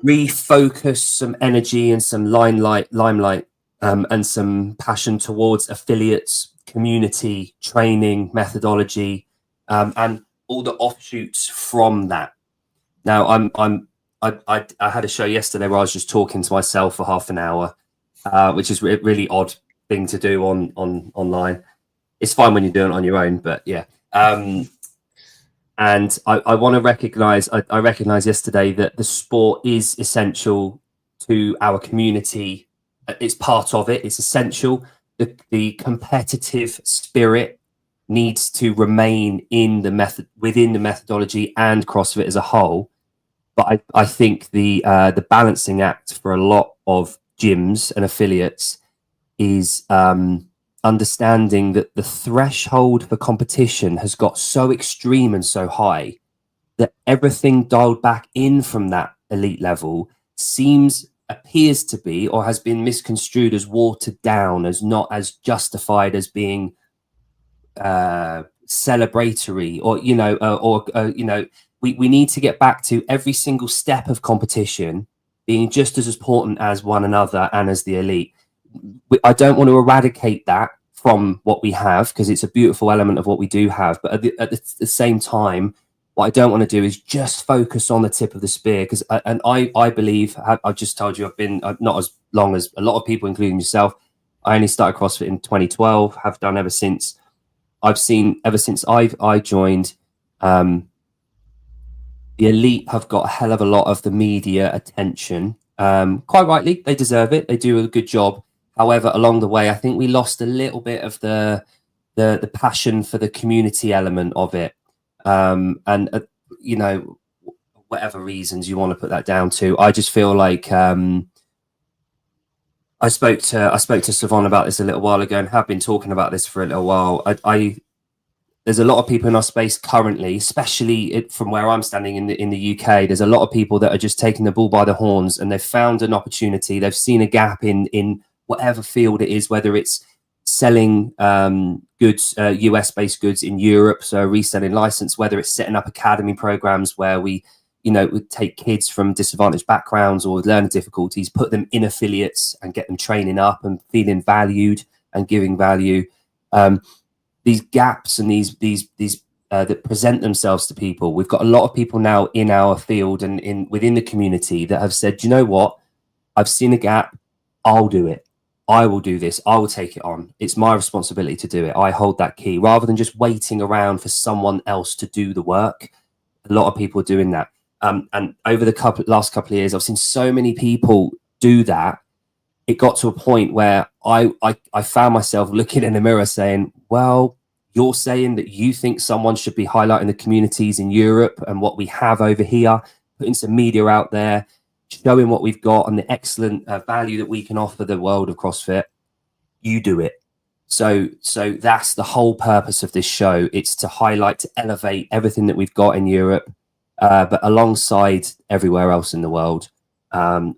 refocus some energy and some limelight, and some passion towards affiliates, community, training, methodology, and all the offshoots from that. Now, I had a show yesterday where I was just talking to myself for half an hour, which is a really odd thing to do online. It's fine when you're doing it on your own, but yeah. And I want to recognize, I recognized yesterday that the sport is essential to our community. It's part of it. It's essential. The competitive spirit needs to remain in the within the methodology and CrossFit as a whole. But I think the balancing act for a lot of gyms and affiliates is understanding that the threshold for competition has got so extreme and so high that everything dialed back in from that elite level appears to be, or has been misconstrued as watered down, as not as justified as being celebratory, or we need to get back to every single step of competition being just as important as one another and as the elite. I don't want to eradicate that from what we have, because it's a beautiful element of what we do have. But at the same time, what I don't want to do is just focus on the tip of the spear. Because I believe, I've just told you, I've been not as long as a lot of people, including yourself. I only started CrossFit in 2012, have done ever since. I've seen ever since I joined, the elite have got a hell of a lot of the media attention. Quite rightly, they deserve it. They do a good job. However, along the way, I think we lost a little bit of the passion for the community element of it. Whatever reasons you want to put that down to, I just feel like I spoke to Savon about this a little while ago, and have been talking about this for a little while. There's a lot of people in our space currently, especially from where I'm standing in the UK. There's a lot of people that are just taking the bull by the horns, and they've found an opportunity. They've seen a gap in whatever field it is, whether it's selling goods, US-based goods in Europe, so a reselling license, whether it's setting up academy programs where we take kids from disadvantaged backgrounds or with learning difficulties, put them in affiliates and get them training up and feeling valued and giving value. These gaps and these that present themselves to people. We've got a lot of people now in our field and within the community that have said, you know what, I've seen a gap, I'll do it. I will do this. I will take it on. It's my responsibility to do it. I hold that key, rather than just waiting around for someone else to do the work. A lot of people are doing that. And over the last couple of years, I've seen so many people do that. It got to a point where I found myself looking in the mirror saying, well, you're saying that you think someone should be highlighting the communities in Europe and what we have over here, putting some media out there, showing what we've got and the excellent value that we can offer the world of CrossFit. You do it. So that's the whole purpose of this show. It's to highlight, to elevate everything that we've got in Europe, but alongside everywhere else in the world,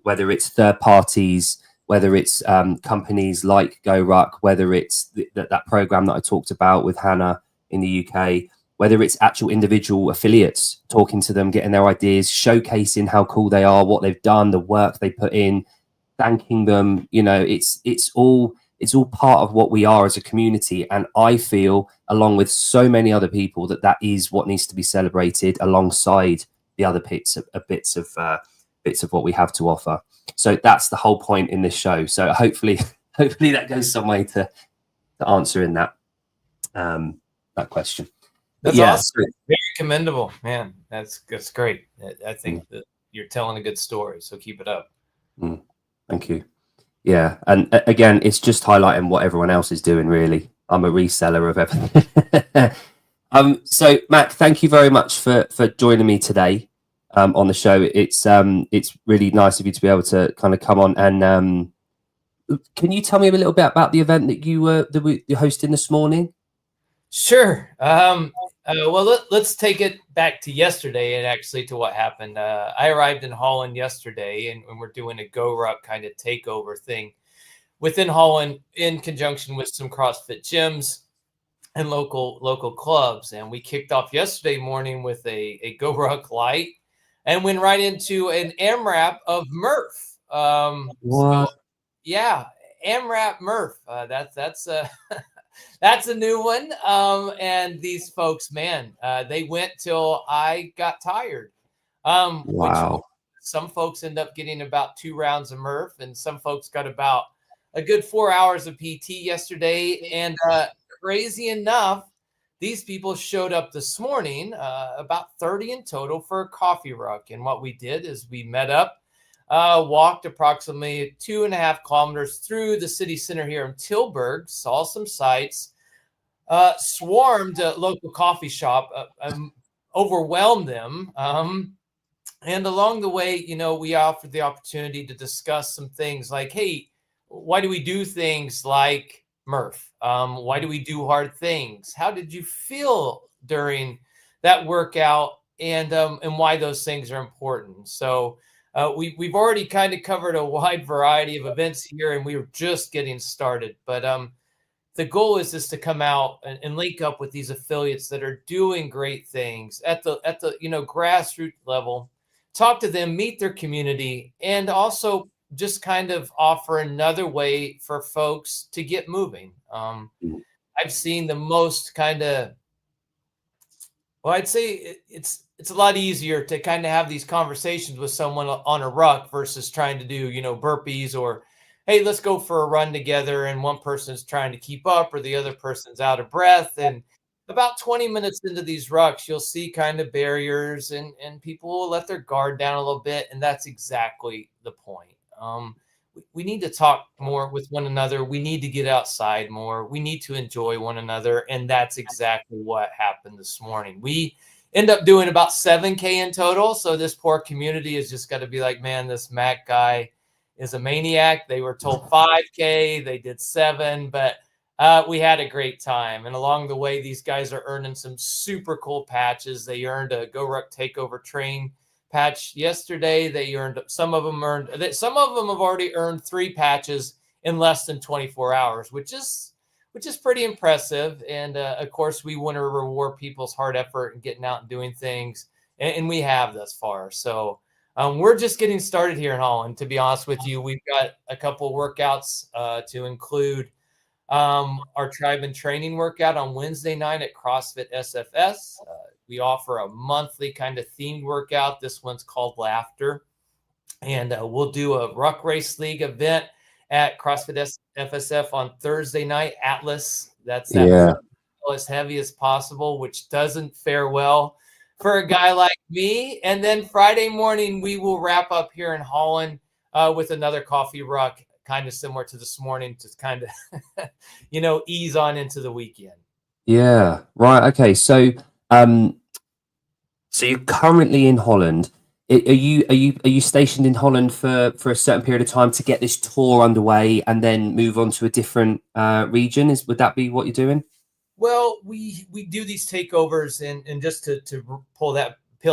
whether it's third parties, whether it's companies like GORUCK, whether it's that program that I talked about with Hannah in the UK, whether it's actual individual affiliates, talking to them, getting their ideas, showcasing how cool they are, what they've done, the work they put in, thanking them. It's all part of what we are as a community. And I feel, along with so many other people, that is what needs to be celebrated alongside the other bits of what we have to offer. So that's the whole point in this show. So hopefully that goes some way to answering that question. That's awesome. Very commendable, man. That's great. I think that you're telling a good story, so keep it up. Thank you. Yeah, and again, it's just highlighting what everyone else is doing, really. I'm a reseller of everything. So Mac, thank you very much for joining me today on the show. It's really nice of you to be able to kind of come on and can you tell me a little bit about the event that you're hosting this morning? Sure. Well, let's take it back to yesterday and actually to what happened. I arrived in Holland yesterday, and we're doing a GORUCK kind of takeover thing within Holland in conjunction with some CrossFit gyms and local clubs. And we kicked off yesterday morning with a GORUCK light. and went right into an MRAP of Murph. So yeah, MRAP Murph. That's that's a new one. And these folks, man, they went till I got tired. Which some folks end up getting about 2 rounds of Murph, and some folks got about a good 4 hours of PT yesterday. And crazy enough, these people showed up this morning, about 30 in total, for a coffee ruck. And what we did is we met up, walked approximately 2.5 kilometers through the city center here in Tilburg, saw some sights, swarmed a local coffee shop, overwhelmed them. And along the way, we offered the opportunity to discuss some things like, hey, why do we do things like Murph? Why do we do hard things? How did you feel during that workout? And why those things are important. So we've already kind of covered a wide variety of events here, and we were just getting started. But the goal is just to come out and link up with these affiliates that are doing great things at the grassroots level, talk to them, meet their community, and also just kind of offer another way for folks to get moving. I've seen the most kind of, well, I'd say it's a lot easier to kind of have these conversations with someone on a ruck versus trying to do, burpees, or, hey, let's go for a run together, and one person's trying to keep up or the other person's out of breath. And about 20 minutes into these rucks, you'll see kind of barriers, and people will let their guard down a little bit. And that's exactly the point. We need to talk more with one another. We need to get outside more. We need to enjoy one another. And that's exactly what happened this morning. We end up doing about 7K in total. So this poor community has just got to be like, man, this Mac guy is a maniac. They were told 5K, they did 7, but we had a great time. And along the way, these guys are earning some super cool patches. They earned a GORUCK Takeover Train patch yesterday. Some of them have already earned 3 patches in less than 24 hours, which is pretty impressive. And of course, we want to reward people's hard effort and getting out and doing things, and we have thus far. So we're just getting started here in Holland. To be honest with you, we've got a couple workouts to include our tribe and training workout on Wednesday night at CrossFit SFS. We offer a monthly kind of themed workout. This one's called Laughter. And we'll do a Ruck Race League event at CrossFit FSF on Thursday night, Atlas. That's as heavy as possible, which doesn't fare well for a guy like me. And then Friday morning, we will wrap up here in Holland with another coffee ruck, kind of similar to this morning, to kind of, ease on into the weekend. Yeah, right. Okay. So, so you're currently in Holland. Are you stationed in Holland for a certain period of time to get this tour underway and then move on to a different region? Would that be what you're doing? Well, we do these takeovers, and just to peel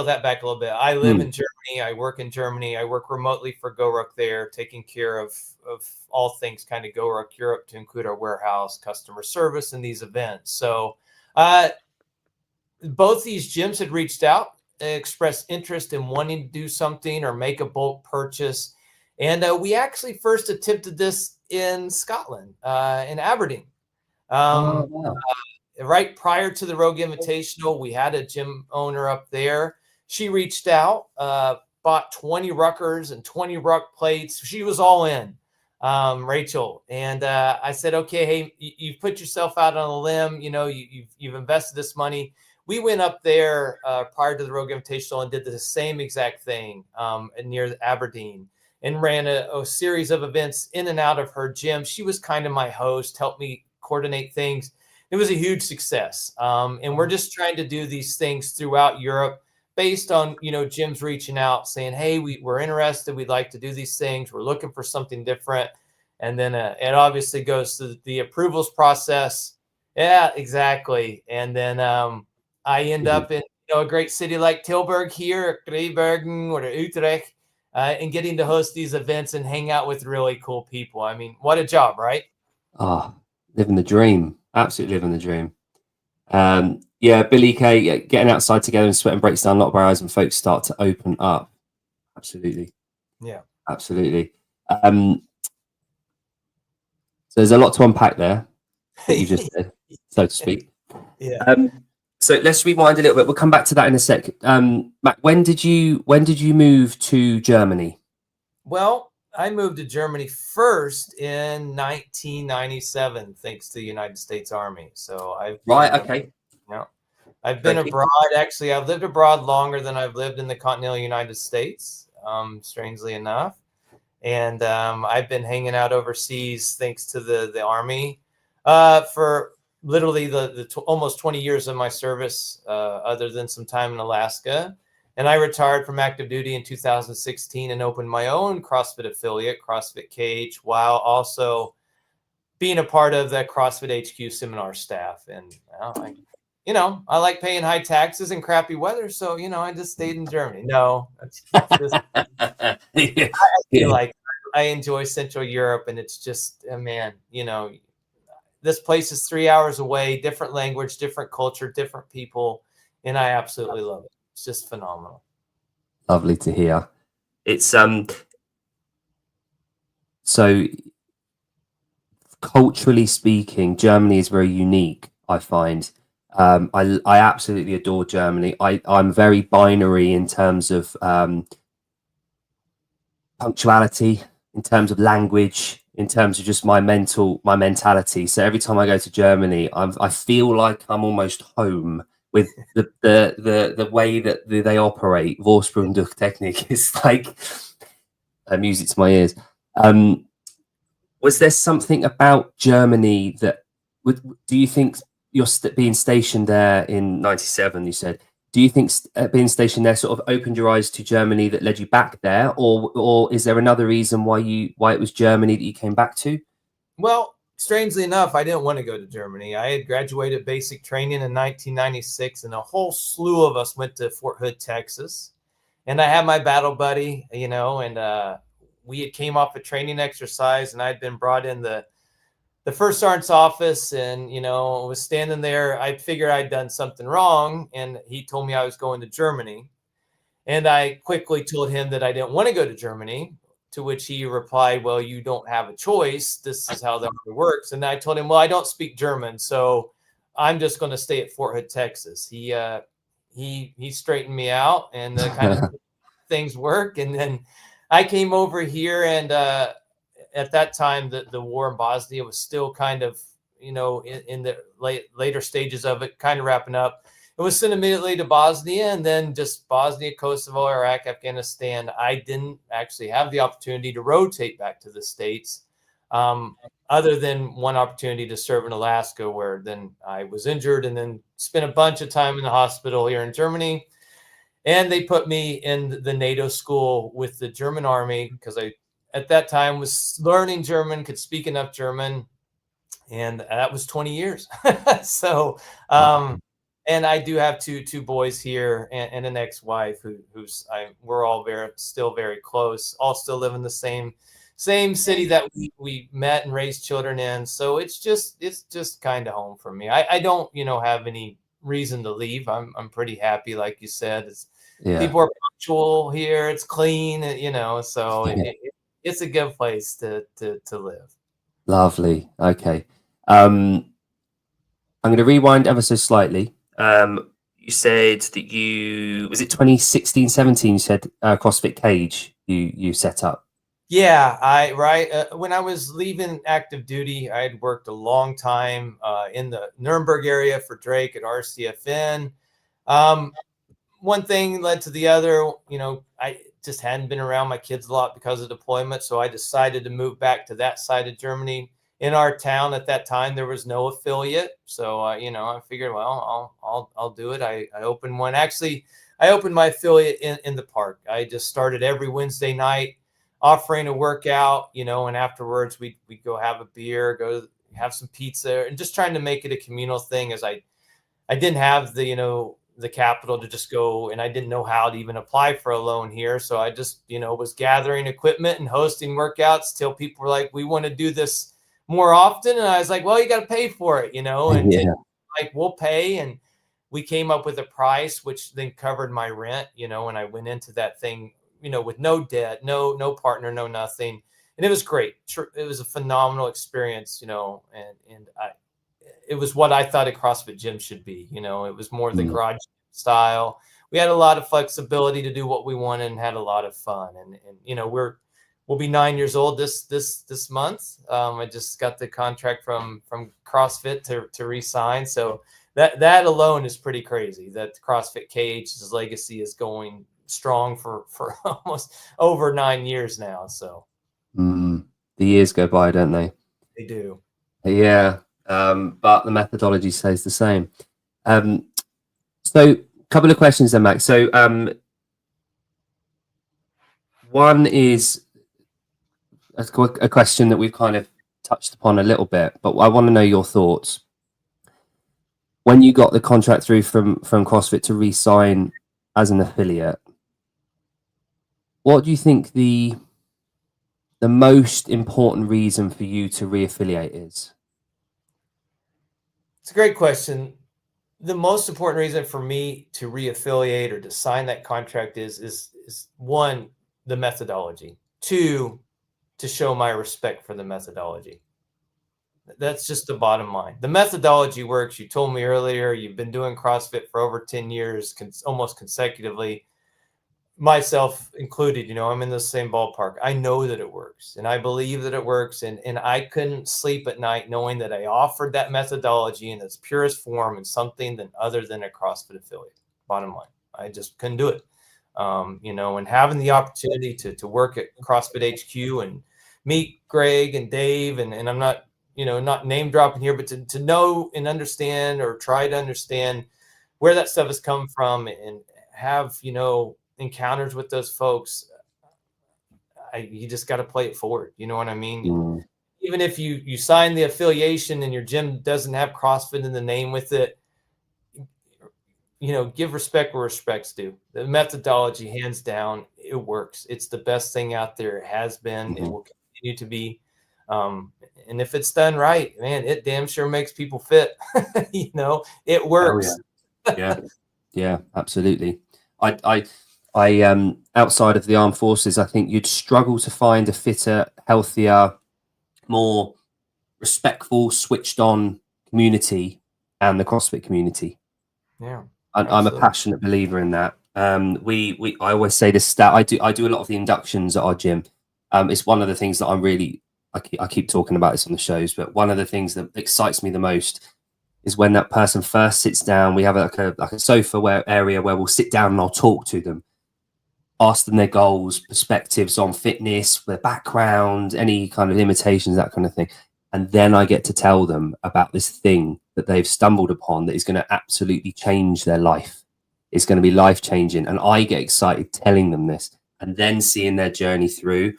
that back a little bit. I live in Germany. I work in Germany. I work remotely for GORUCK there, taking care of all things kind of GORUCK Europe, to include our warehouse, customer service, and these events. So both these gyms had reached out, expressed interest in wanting to do something or make a bulk purchase. And we actually first attempted this in Scotland, in Aberdeen. Right prior to the Rogue Invitational, we had a gym owner up there. She reached out, bought 20 ruckers and 20 ruck plates. She was all in, Rachel. And I said, okay, hey, you've put yourself out on a limb. You've invested this money. We went up there prior to the Rogue Invitational and did the same exact thing near Aberdeen, and ran a series of events in and out of her gym. She was kind of my host, helped me coordinate things. It was a huge success. And we're just trying to do these things throughout Europe based on, gyms reaching out saying, hey, we're interested. We'd like to do these things. We're looking for something different. And then it obviously goes to the approvals process. Yeah, exactly. And then I end up in a great city like Tilburg here, Greibergen or Utrecht, and getting to host these events and hang out with really cool people. I mean, what a job, right? Living the dream. Absolutely living the dream. Yeah, Billy K, getting outside together and sweating breaks down a lot of barriers and folks start to open up. Absolutely. Yeah. Absolutely. So there's a lot to unpack there that you just said, so to speak. Yeah. So let's rewind a little bit. We'll come back to that in a sec. Matt, when did you move to Germany? Well, I moved to Germany first in 1997, thanks to the United States Army. So I've Okay. I've been abroad. Actually, I've lived abroad longer than I've lived in the continental United States, strangely enough. And I've been hanging out overseas thanks to the Army for literally the almost 20 years of my service, other than some time in Alaska. And I retired from active duty in 2016 and opened my own CrossFit affiliate, CrossFit CH, while also being a part of the CrossFit HQ seminar staff. And I like paying high taxes and crappy weather, so I just stayed in Germany. No, that's just I feel like I enjoy Central Europe, and it's just, man, this place is 3 hours away, different language, different culture, different people, and I absolutely love it. It's just phenomenal. Lovely to hear. It's so culturally speaking, Germany is very unique, I find. I absolutely adore Germany. I'm very binary in terms of punctuality, in terms of language, in terms of just my mentality. So every time I go to Germany, I feel like I'm almost home with the way that they operate. Vorsprung durch Technik is like music to my ears. Was there something about Germany that do you think you're being stationed there in 97, you said, do you think being stationed there sort of opened your eyes to Germany that led you back there, or is there another reason why it was Germany that you came back to? Well, strangely enough, I didn't want to go to Germany. I had graduated basic training in 1996, and a whole slew of us went to Fort Hood, Texas. And I had my battle buddy, and we had came off a training exercise, and I'd been brought in the first sergeant's office, and was standing there. I figured I'd done something wrong, and he told me I was going to Germany. And I quickly told him that I didn't want to go to Germany, to which he replied, well, you don't have a choice. This is how the Army works. And I told him, well, I don't speak German, so I'm just going to stay at Fort Hood, Texas. He straightened me out, and kind of things work. And then I came over here, and at that time, the war in Bosnia was still kind of, in the later stages of it, kind of wrapping up. It was sent immediately to Bosnia, and then just Bosnia, Kosovo, Iraq, Afghanistan. I didn't actually have the opportunity to rotate back to the States, other than one opportunity to serve in Alaska, where then I was injured and then spent a bunch of time in the hospital here in Germany. And they put me in the NATO school with the German Army, because I, at that time, was learning German, could speak enough German, and that was 20 years. So, and I do have two boys here, and an ex-wife we're all still very close. All still live in the same city that we met and raised children in. So it's just kind of home for me. I don't have any reason to leave. I'm pretty happy, like you said. People are punctual here. It's clean, so it's a good place to live. Lovely. Okay. I'm going to rewind ever so slightly. You said that was it 2016, 17, you said CrossFit Cage you set up. Yeah, when I was leaving active duty, I had worked a long time in the Nuremberg area for Drake at RCFN. One thing led to the other. I just hadn't been around my kids a lot because of deployment, so I decided to move back to that side of Germany. In our town at that time, there was no affiliate, so I figured, well, I'll do it. I opened one. Actually, I opened my affiliate in the park. I just started every Wednesday night offering a workout, and afterwards we'd go have a beer, go have some pizza, and just trying to make it a communal thing, as I didn't have the capital to just go, and I didn't know how to even apply for a loan here. So I just, was gathering equipment and hosting workouts till people were like, we want to do this more often. And I was like, well, you got to pay for it, and like, we'll pay. And we came up with a price, which then covered my rent, you know, and I went into that thing, you know, with no debt, no partner, no nothing. And it was great. It was a phenomenal experience, you know, and it was what I thought a CrossFit gym should be. You know, it was more the garage style. We had a lot of flexibility to do what we wanted and had a lot of fun. And you know, we'll be 9 years old this month. I just got the contract from CrossFit to re-sign. So that alone is pretty crazy, that CrossFit CH's legacy is going strong for almost over 9 years now. So the years go by, don't they? They do. Yeah. But the methodology stays the same. So a couple of questions then, Max. So one is a question that we've kind of touched upon a little bit, but I want to know your thoughts. When you got the contract through from CrossFit to re-sign as an affiliate, what do you think the most important reason for you to re-affiliate is? It's a great question. The most important reason for me to re-affiliate or to sign that contract is one, the methodology. Two, to show my respect for the methodology. That's just the bottom line. The methodology works. You told me earlier, you've been doing CrossFit for over 10 years, almost consecutively, myself included. You know, I'm in the same ballpark. I know that it works, and I believe that it works. And I couldn't sleep at night knowing that I offered that methodology in its purest form and something other than a CrossFit affiliate. Bottom line, I just couldn't do it. You know, and having the opportunity to work at CrossFit HQ and meet Greg and Dave, and I'm not, you know, not name dropping here, but to know and understand, or try to understand where that stuff has come from, and have, you know, encounters with those folks, you just got to play it forward. You know what I mean? Even if you sign the affiliation and your gym doesn't have CrossFit in the name with it, you know, give respect where respect's due. The methodology, hands down, it works. It's the best thing out there. It has been. It will continue to be. And if it's done right, man, it damn sure makes people fit. You know, it works. Oh, yeah, absolutely. I outside of the armed forces, I think you'd struggle to find a fitter, healthier, more respectful, switched on community, and the CrossFit community. Yeah. I'm a passionate believer in that. I always say this stat. I do a lot of the inductions at our gym. It's one of the things that I keep talking about this on the shows, but one of the things that excites me the most is when that person first sits down. We have like a sofa area where we'll sit down and I'll talk to them, ask them their goals, perspectives on fitness, their background, any kind of limitations, that kind of thing. And then I get to tell them about this thing that they've stumbled upon that is going to absolutely change their life. It's going to be life-changing. And I get excited telling them this and then seeing their journey through.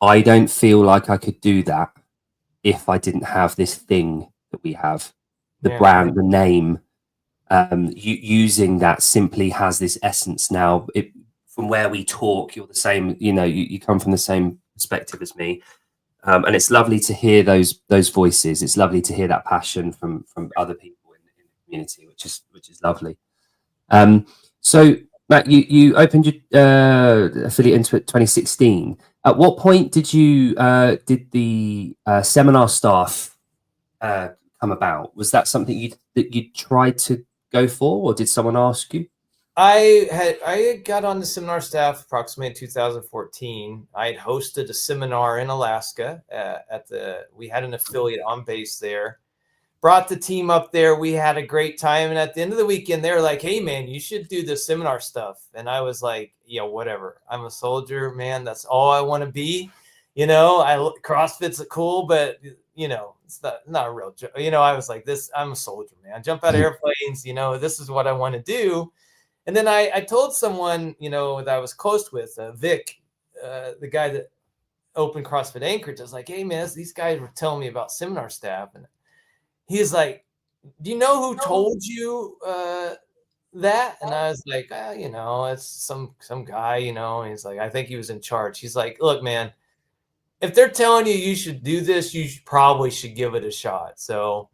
I don't feel like I could do that if I didn't have this thing that we have. The brand, the name, using that simply has this essence now. From where we talk, you're the same, you know, you come from the same perspective as me. And it's lovely to hear those voices. It's lovely to hear that passion from other people in the community, which is lovely. So Matt, you opened your affiliate in 2016. At what point did the seminar staff come about? Was that something that you tried to go for, or did someone ask you? I got on the seminar staff approximately in 2014. I had hosted a seminar in Alaska we had an affiliate on base there. Brought the team up there. We had a great time. And at the end of the weekend, they were like, "Hey man, you should do the seminar stuff." And I was like, "Yeah, whatever. I'm a soldier, man. That's all I want to be." You know, CrossFit's cool, but you know, it's not a real job. You know, I was like, I'm a soldier, man. I jump out of airplanes, you know, this is what I want to do. And then I told someone, you know, that I was close with, Vic, the guy that opened CrossFit Anchorage. I was like, "Hey, man, these guys were telling me about seminar staff." And he's like, "Do you know who told you that?" And I was like, "You know, it's some guy, you know." And he's like, "I think he was in charge." He's like, "Look, man, if they're telling you should do this, you probably should give it a shot." So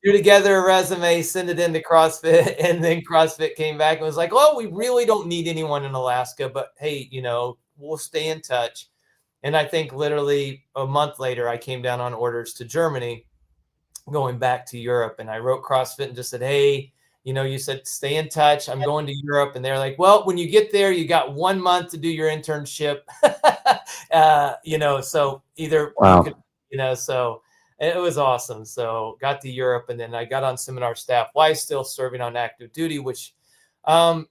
do together a resume, send it into CrossFit, and then CrossFit came back and was like, "Oh, we really don't need anyone in Alaska, but hey, we'll stay in touch." And I think literally a month later, I came down on orders to Germany, going back to Europe, and I wrote CrossFit and just said, "Hey, you said stay in touch. I'm going to Europe." And they're like, "Well, when you get there, you got 1 month to do your internship." So either you could, Wow. so it was awesome. So got to Europe, and then I got on seminar staff while still serving on active duty, which, I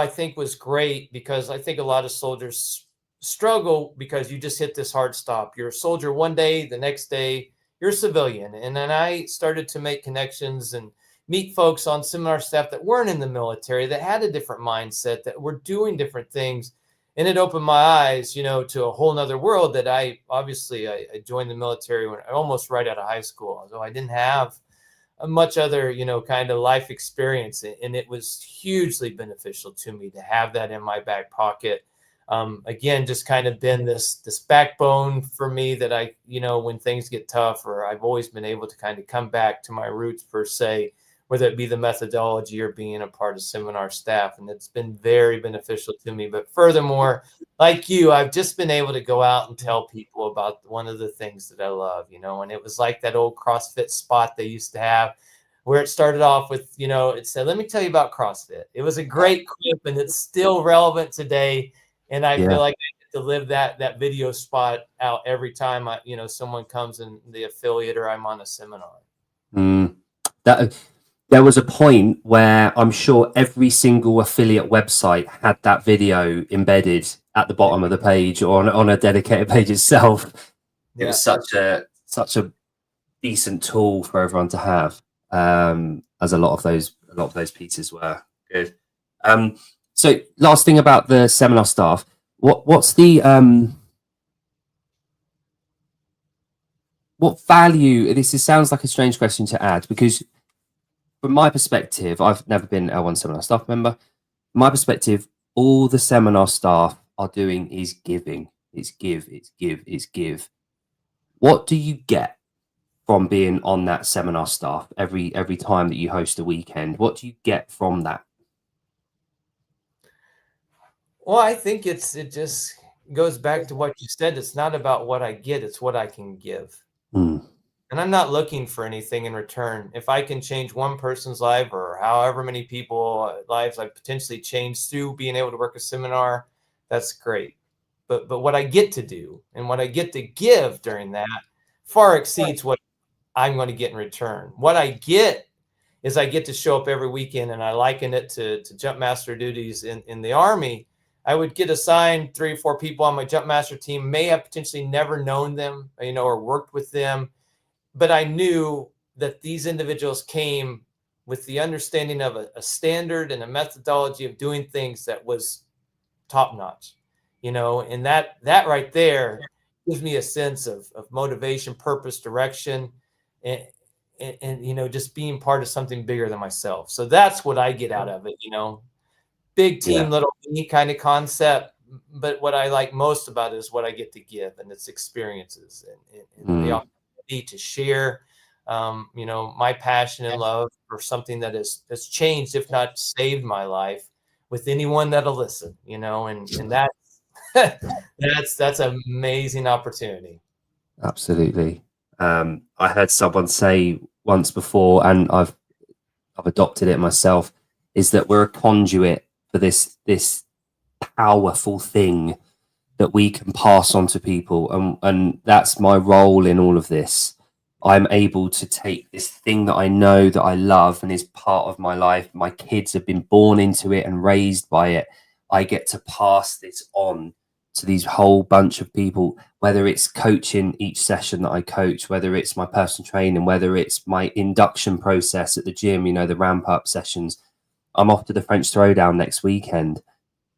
think was great, because I think a lot of soldiers struggle because you just hit this hard stop. You're a soldier one day, the next day you're a civilian. And then I started to make connections and meet folks on seminar staff that weren't in the military, that had a different mindset, that were doing different things. And it opened my eyes, to a whole nother world that I joined the military when almost right out of high school. Although I didn't have much other, kind of life experience. And it was hugely beneficial to me to have that in my back pocket. Again, just kind of been this backbone for me that I, when things get tough, or I've always been able to kind of come back to my roots per se, whether it be the methodology or being a part of seminar staff. And it's been very beneficial to me. But furthermore, like you, I've just been able to go out and tell people about one of the things that I love, and it was like that old CrossFit spot they used to have, where it started off with, it said, "Let me tell you about CrossFit." It was a great clip, and it's still relevant today. And I feel like I get to live that video spot out every time someone comes in, the affiliate, or I'm on a seminar. That there was a point where I'm sure every single affiliate website had that video embedded at the bottom of the page, or on a dedicated page itself. It was such a decent tool for everyone to have, as a lot of those pieces were good. So last thing about the seminar staff, what's the what value? This sounds like a strange question to add, because from my perspective, I've never been L1 seminar staff member. From my perspective, all the seminar staff are doing is giving. It's give, it's give, it's give. What do you get from being on that seminar staff every time that you host a weekend? What do you get from that? Well, I think it just goes back to what you said. It's not about what I get, it's what I can give. And I'm not looking for anything in return. If I can change one person's life, or however many people lives I've potentially changed through being able to work a seminar, that's great. But what I get to do and what I get to give during that far exceeds what I'm going to get in return. What I get is I get to show up every weekend, and I liken it to jump master duties in the Army. I would get assigned 3 or 4 people on my jump master team, may have potentially never known them, or worked with them. But I knew that these individuals came with the understanding of a standard and a methodology of doing things that was top notch, and that right there gives me a sense of motivation, purpose, direction, and just being part of something bigger than myself. So that's what I get out of it, big team, little me kind of concept. But what I like most about it is what I get to give, and its experiences, and the opportunity to share, my passion and love for something that has changed, if not saved, my life with anyone that'll listen, and that's an amazing opportunity. Absolutely. I heard someone say once before, and I've adopted it myself, is that we're a conduit for this powerful thing that we can pass on to people, and that's my role in all of this. I'm able to take this thing that I know, that I love, and is part of my life. My kids have been born into it and raised by it. I get to pass this on to these whole bunch of people, whether it's coaching each session that I coach, whether it's my personal training, whether it's my induction process at the gym, the ramp up sessions. I'm off to the French Throwdown next weekend.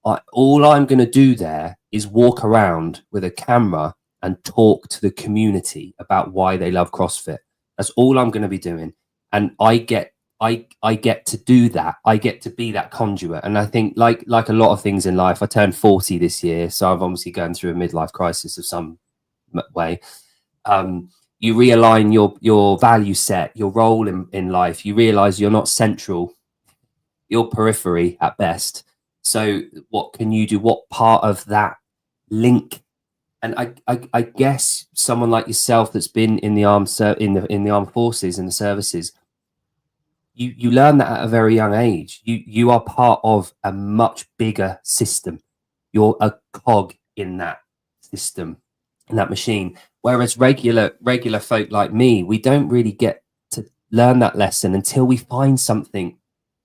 All I'm going to do there is walk around with a camera and talk to the community about why they love CrossFit. That's all I'm going to be doing. And I get to do that. I get to be that conduit. And I think like a lot of things in life, I turned 40 this year. So I've obviously gone through a midlife crisis of some way. You realign your value set, your role in life. You realize you're not central, you're periphery at best. So what can you do? What part of that link? And I guess someone like yourself that's been in the in the armed forces, in the services, you learn that at a very young age. You are part of a much bigger system. You're a cog in that system, in that machine. Whereas regular folk like me, we don't really get to learn that lesson until we find something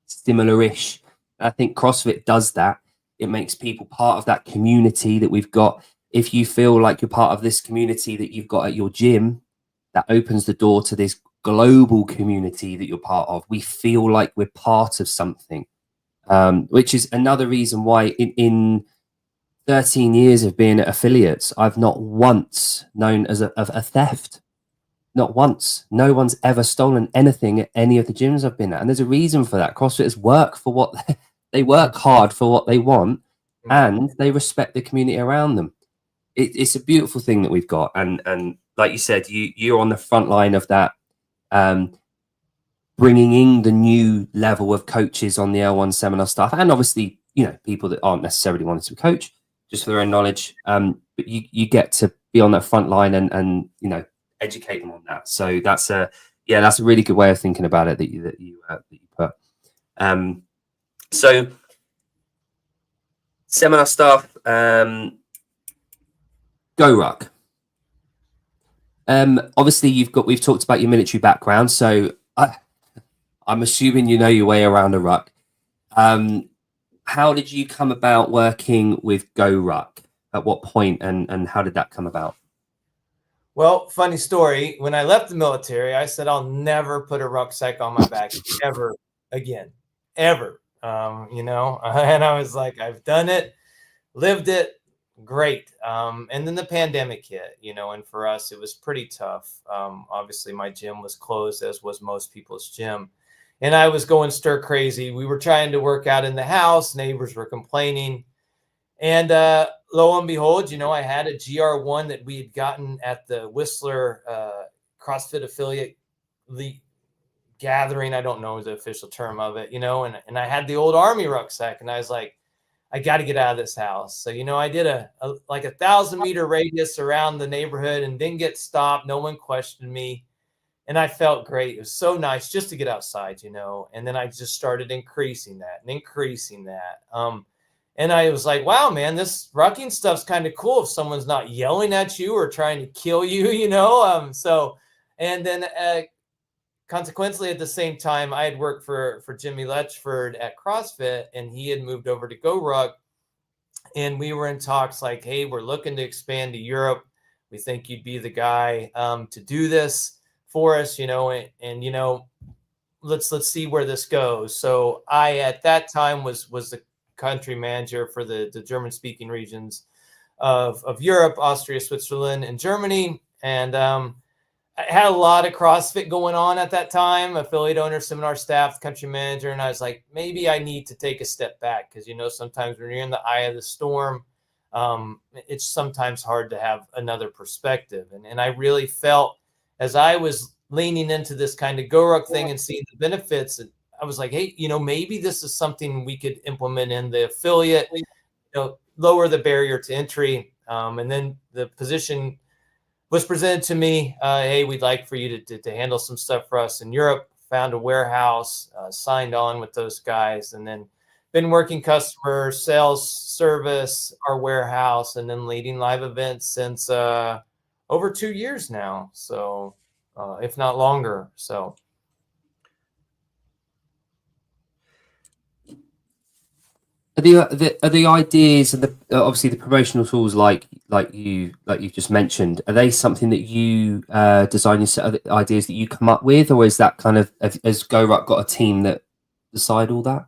similar-ish. I think CrossFit does that. It makes people part of that community that we've got. If you feel like you're part of this community that you've got at your gym, that opens the door to this global community that you're part of. We feel like we're part of something, which is another reason why in 13 years of being at affiliates, I've not once known as a theft. Not once. No one's ever stolen anything at any of the gyms I've been at. And there's a reason for that. CrossFitters work for what they work hard for what they want, and they respect the community around them. It's a beautiful thing that we've got. And like you said, you're on the front line of that, bringing in the new level of coaches on the L1 seminar staff, and obviously, you know, people that aren't necessarily wanting to coach just for their own knowledge. But you get to be on that front line and you know, educate them on that. So that's a really good way of thinking about it that you put. So seminar staff, GORUCK. Obviously we've talked about your military background, so I'm assuming you know your way around a ruck. How did you come about working with GORUCK? At what point, and how did that come about? Well, funny story. When I left the military, I said I'll never put a rucksack on my back ever again, ever. You know, and I was like, I've done it, lived it, great. And then the pandemic hit, you know, and for us, it was pretty tough. Obviously, my gym was closed, as was most people's gym. And I was going stir crazy. We were trying to work out in the house. Neighbors were complaining. And lo and behold, you know, I had a GR1 that we had gotten at the Whistler CrossFit affiliate gathering. I don't know the official term of it, you know, and I had the old Army rucksack, and I was like, I got to get out of this house. So, you know, I did like 1,000-meter radius around the neighborhood and didn't get stopped. No one questioned me. And I felt great. It was so nice just to get outside, you know, and then I just started increasing that and increasing that. And I was like, wow, man, this rucking stuff's kind of cool if someone's not yelling at you or trying to kill you, you know? And then consequently, at the same time, I had worked for Jimmy Letchford at CrossFit, and he had moved over to GORUCK. And we were in talks like, hey, we're looking to expand to Europe. We think you'd be the guy to do this for us, you know, and you know, let's see where this goes. So I, at that time, was the country manager for the German-speaking regions of Europe, Austria, Switzerland, and Germany. And I had a lot of CrossFit going on at that time, affiliate owner, seminar staff, country manager. And I was like, maybe I need to take a step back, because, you know, sometimes when you're in the eye of the storm, it's sometimes hard to have another perspective. And I really felt, as I was leaning into this kind of GORUCK thing and seeing the benefits, I was like, hey, you know, maybe this is something we could implement in the affiliate, you know, lower the barrier to entry. And then the position was presented to me. Hey, we'd like for you to handle some stuff for us in Europe. Found a warehouse, signed on with those guys, and then been working customer sales, service, our warehouse, and then leading live events since over 2 years now. So, if not longer. So. Are the ideas and obviously the promotional tools like you just mentioned, are they something that you design yourself, ideas that you come up with, or is that kind of, has GORUCK got a team that decide all that?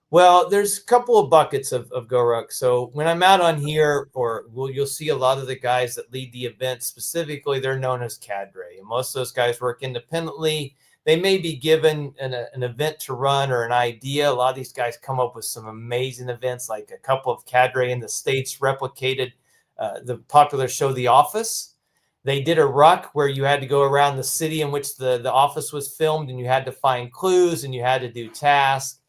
Well, there's a couple of buckets of GORUCK. So when I'm out on here, you'll see a lot of the guys that lead the event specifically, they're known as cadre. And most of those guys work independently. They may be given an event to run or an idea. A lot of these guys come up with some amazing events, like a couple of cadre in the States replicated the popular show The Office. They did a ruck where you had to go around the city in which the office was filmed, and you had to find clues and you had to do tasks.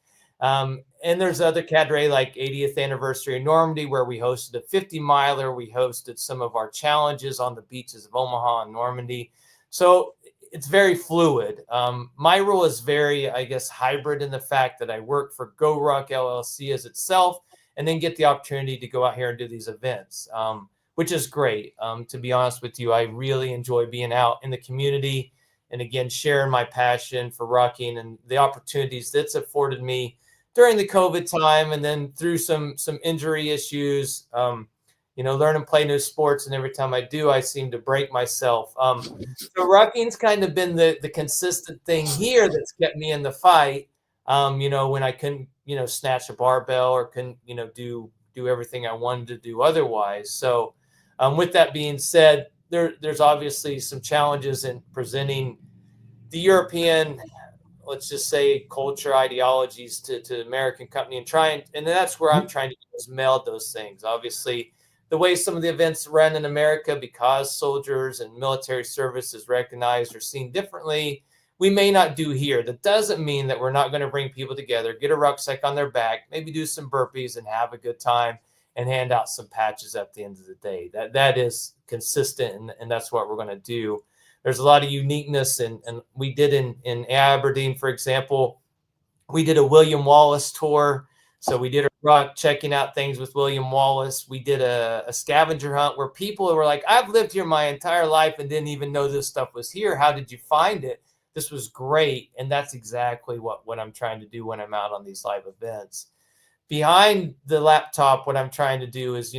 And there's other cadre like 80th anniversary in Normandy, where we hosted a 50 miler. We hosted some of our challenges on the beaches of Omaha and Normandy. So it's very fluid. My role is very, I guess, hybrid in the fact that I work for GORUCK LLC as itself, and then get the opportunity to go out here and do these events, which is great. To be honest with you, I really enjoy being out in the community and, again, sharing my passion for rucking and the opportunities that's afforded me during the COVID time, and then through some injury issues, learn and play new sports. And every time I do, I seem to break myself. So rucking's kind of been the consistent thing here that's kept me in the fight. When I couldn't, snatch a barbell or couldn't, do everything I wanted to do otherwise. So with that being said, there's obviously some challenges in presenting the European, let's just say, culture ideologies to American company, and that's where I'm trying to do, is meld those things. Obviously, the way some of the events run in America, because soldiers and military service is recognized or seen differently, we may not do here. That doesn't mean that we're not going to bring people together, get a rucksack on their back, maybe do some burpees and have a good time, and hand out some patches at the end of the day. That is consistent, and that's what we're going to do. There's a lot of uniqueness, and we did in Aberdeen, for example, we did a William Wallace tour. So we did a ruck checking out things with William Wallace. We did a scavenger hunt where people were like, I've lived here my entire life and didn't even know this stuff was here. How did you find it? This was great. And that's exactly what I'm trying to do when I'm out on these live events. Behind the laptop, what I'm trying to do is,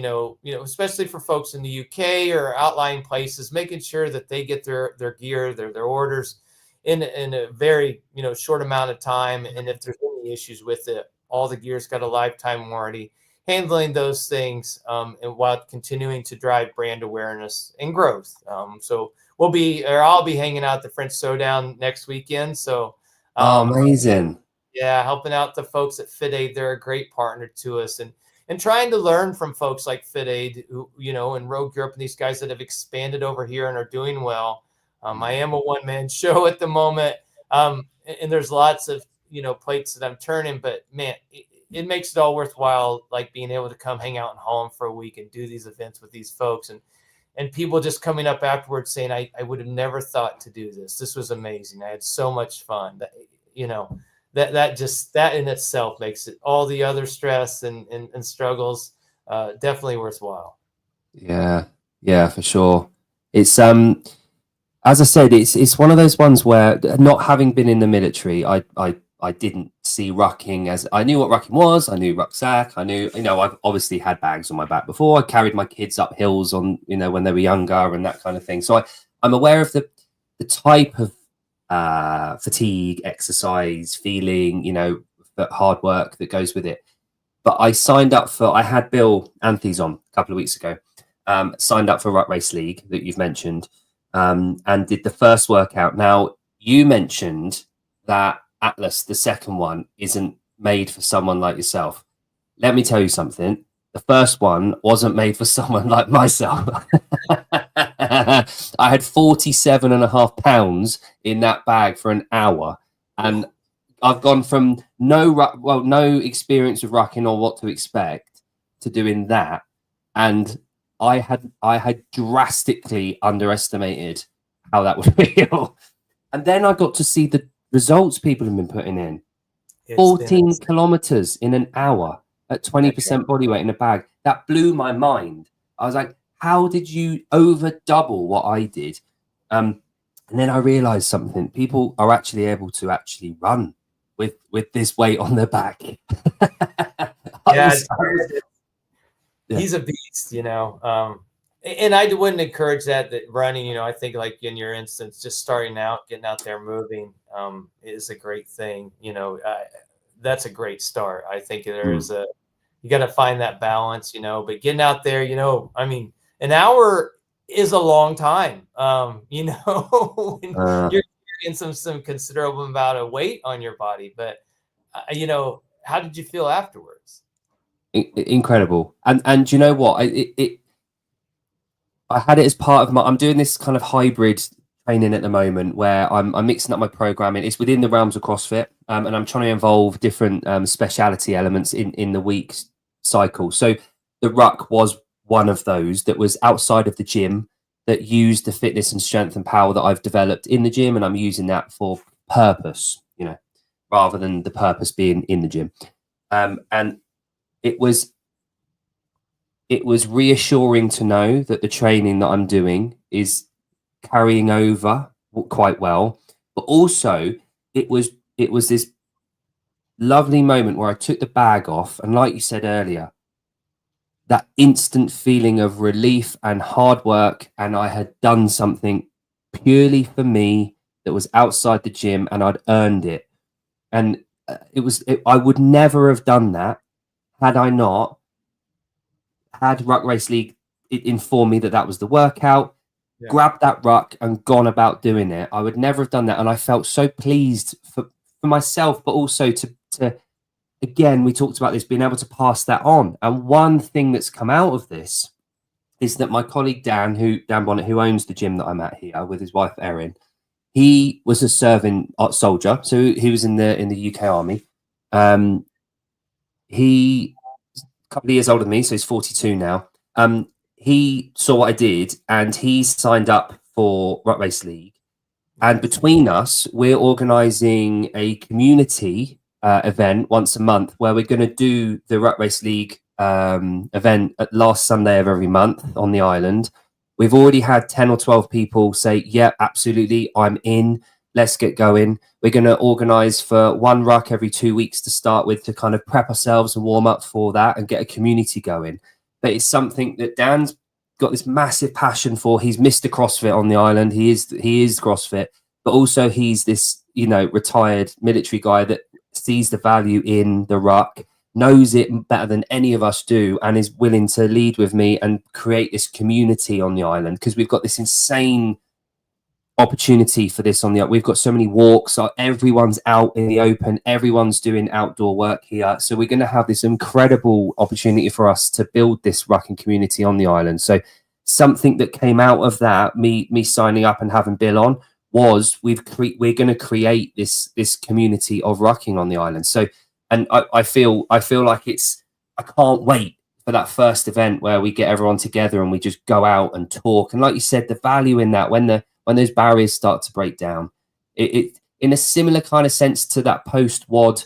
especially for folks in the UK or outlying places, making sure that they get their gear, their orders in a very, short amount of time. And if there's any issues with it, all the gear's got a lifetime warranty, handling those things, and while continuing to drive brand awareness and growth. So I'll be hanging out at the French Showdown next weekend. So, amazing. Yeah, helping out the folks at Fit Aid. They're a great partner to us, and trying to learn from folks like Fit Aid, who, and Rogue Europe, and these guys that have expanded over here and are doing well. I am a one-man show at the moment, and there's lots of, plates that I'm turning, but man, it makes it all worthwhile, like being able to come hang out in Holland for a week and do these events with these folks, and people just coming up afterwards saying, I would have never thought to do this. This was amazing. I had so much fun. That in itself makes it, all the other stress and struggles, definitely worthwhile. Yeah, for sure. It's as I said, it's one of those ones where, not having been in the military, I didn't see rucking as, I knew what rucking was. I knew rucksack. I knew, I've obviously had bags on my back before. I carried my kids up hills on, when they were younger and that kind of thing. So I'm aware of the type of fatigue, exercise, feeling, the hard work that goes with it. But I signed up I had Bill Anthony's on a couple of weeks ago, signed up for Ruck Race League that you've mentioned, and did the first workout. Now, you mentioned that Atlas, the second one, isn't made for someone like yourself. Let me tell you something. The first one wasn't made for someone like myself. I had 47.5 pounds in that bag for an hour. And I've gone from no experience of rucking or what to expect to doing that. And I had drastically underestimated how that would feel. And then I got to see the results people have been putting in. 14 kilometers in an hour at 20% body weight in a bag. That blew my mind. I was like, how did you over double what I did? And then I realized something. People are actually able to actually run with this weight on their back. He's a beast, and I wouldn't encourage that running, I think, like in your instance, just starting out, getting out there, moving, is a great thing. That's a great start. I think there's you got to find that balance, but getting out there, an hour is a long time, when you're carrying some considerable amount of weight on your body. But, how did you feel afterwards? Incredible. And you know what? I had it as part of I'm doing this kind of hybrid training at the moment where I'm mixing up my programming. It's within the realms of CrossFit, and I'm trying to involve different speciality elements in the week cycle. So the ruck was one of those that was outside of the gym that used the fitness and strength and power that I've developed in the gym, and I'm using that for purpose, rather than the purpose being in the gym. And it was reassuring to know that the training that I'm doing is carrying over quite well, but also it was this lovely moment where I took the bag off, and like you said earlier, that instant feeling of relief and hard work, and I had done something purely for me that was outside the gym, and I'd earned it. And I would never have done that had I not had Ruck Race League inform me that that was the workout, grabbed that ruck and gone about doing it. I would never have done that. And I felt so pleased for myself, but also to again, we talked about this, being able to pass that on. And one thing that's come out of this is that my colleague Dan Bonnet, who owns the gym that I'm at here with his wife Erin, he was a serving soldier, so he was in the UK Army. He a couple of years older than me, so he's 42 now. He saw what I did, and he signed up for Ruck Race League. And between us, we're organising a community event once a month where we're going to do the Ruck Race League event at last Sunday of every month on the island. We've already had 10 or 12 people say, yeah, absolutely, I'm in. Let's get going. We're going to organise for one ruck every 2 weeks to start with, to kind of prep ourselves and warm up for that and get a community going. But it's something that Dan's got this massive passion for. He's Mr. CrossFit on the island. He is CrossFit, but also he's this, retired military guy that sees the value in the ruck, knows it better than any of us do, and is willing to lead with me and create this community on the island, because we've got this insane opportunity for this on the, we've got so many walks, everyone's out in the open, everyone's doing outdoor work here, so we're going to have this incredible opportunity for us to build this rucking community on the island. So something that came out of that, me signing up and having Bill on, was we're going to create this community of rucking on the island. So, and I feel like I can't wait for that first event where we get everyone together and we just go out and talk. And like you said, the value in that, when those barriers start to break down, it in a similar kind of sense to that post-WOD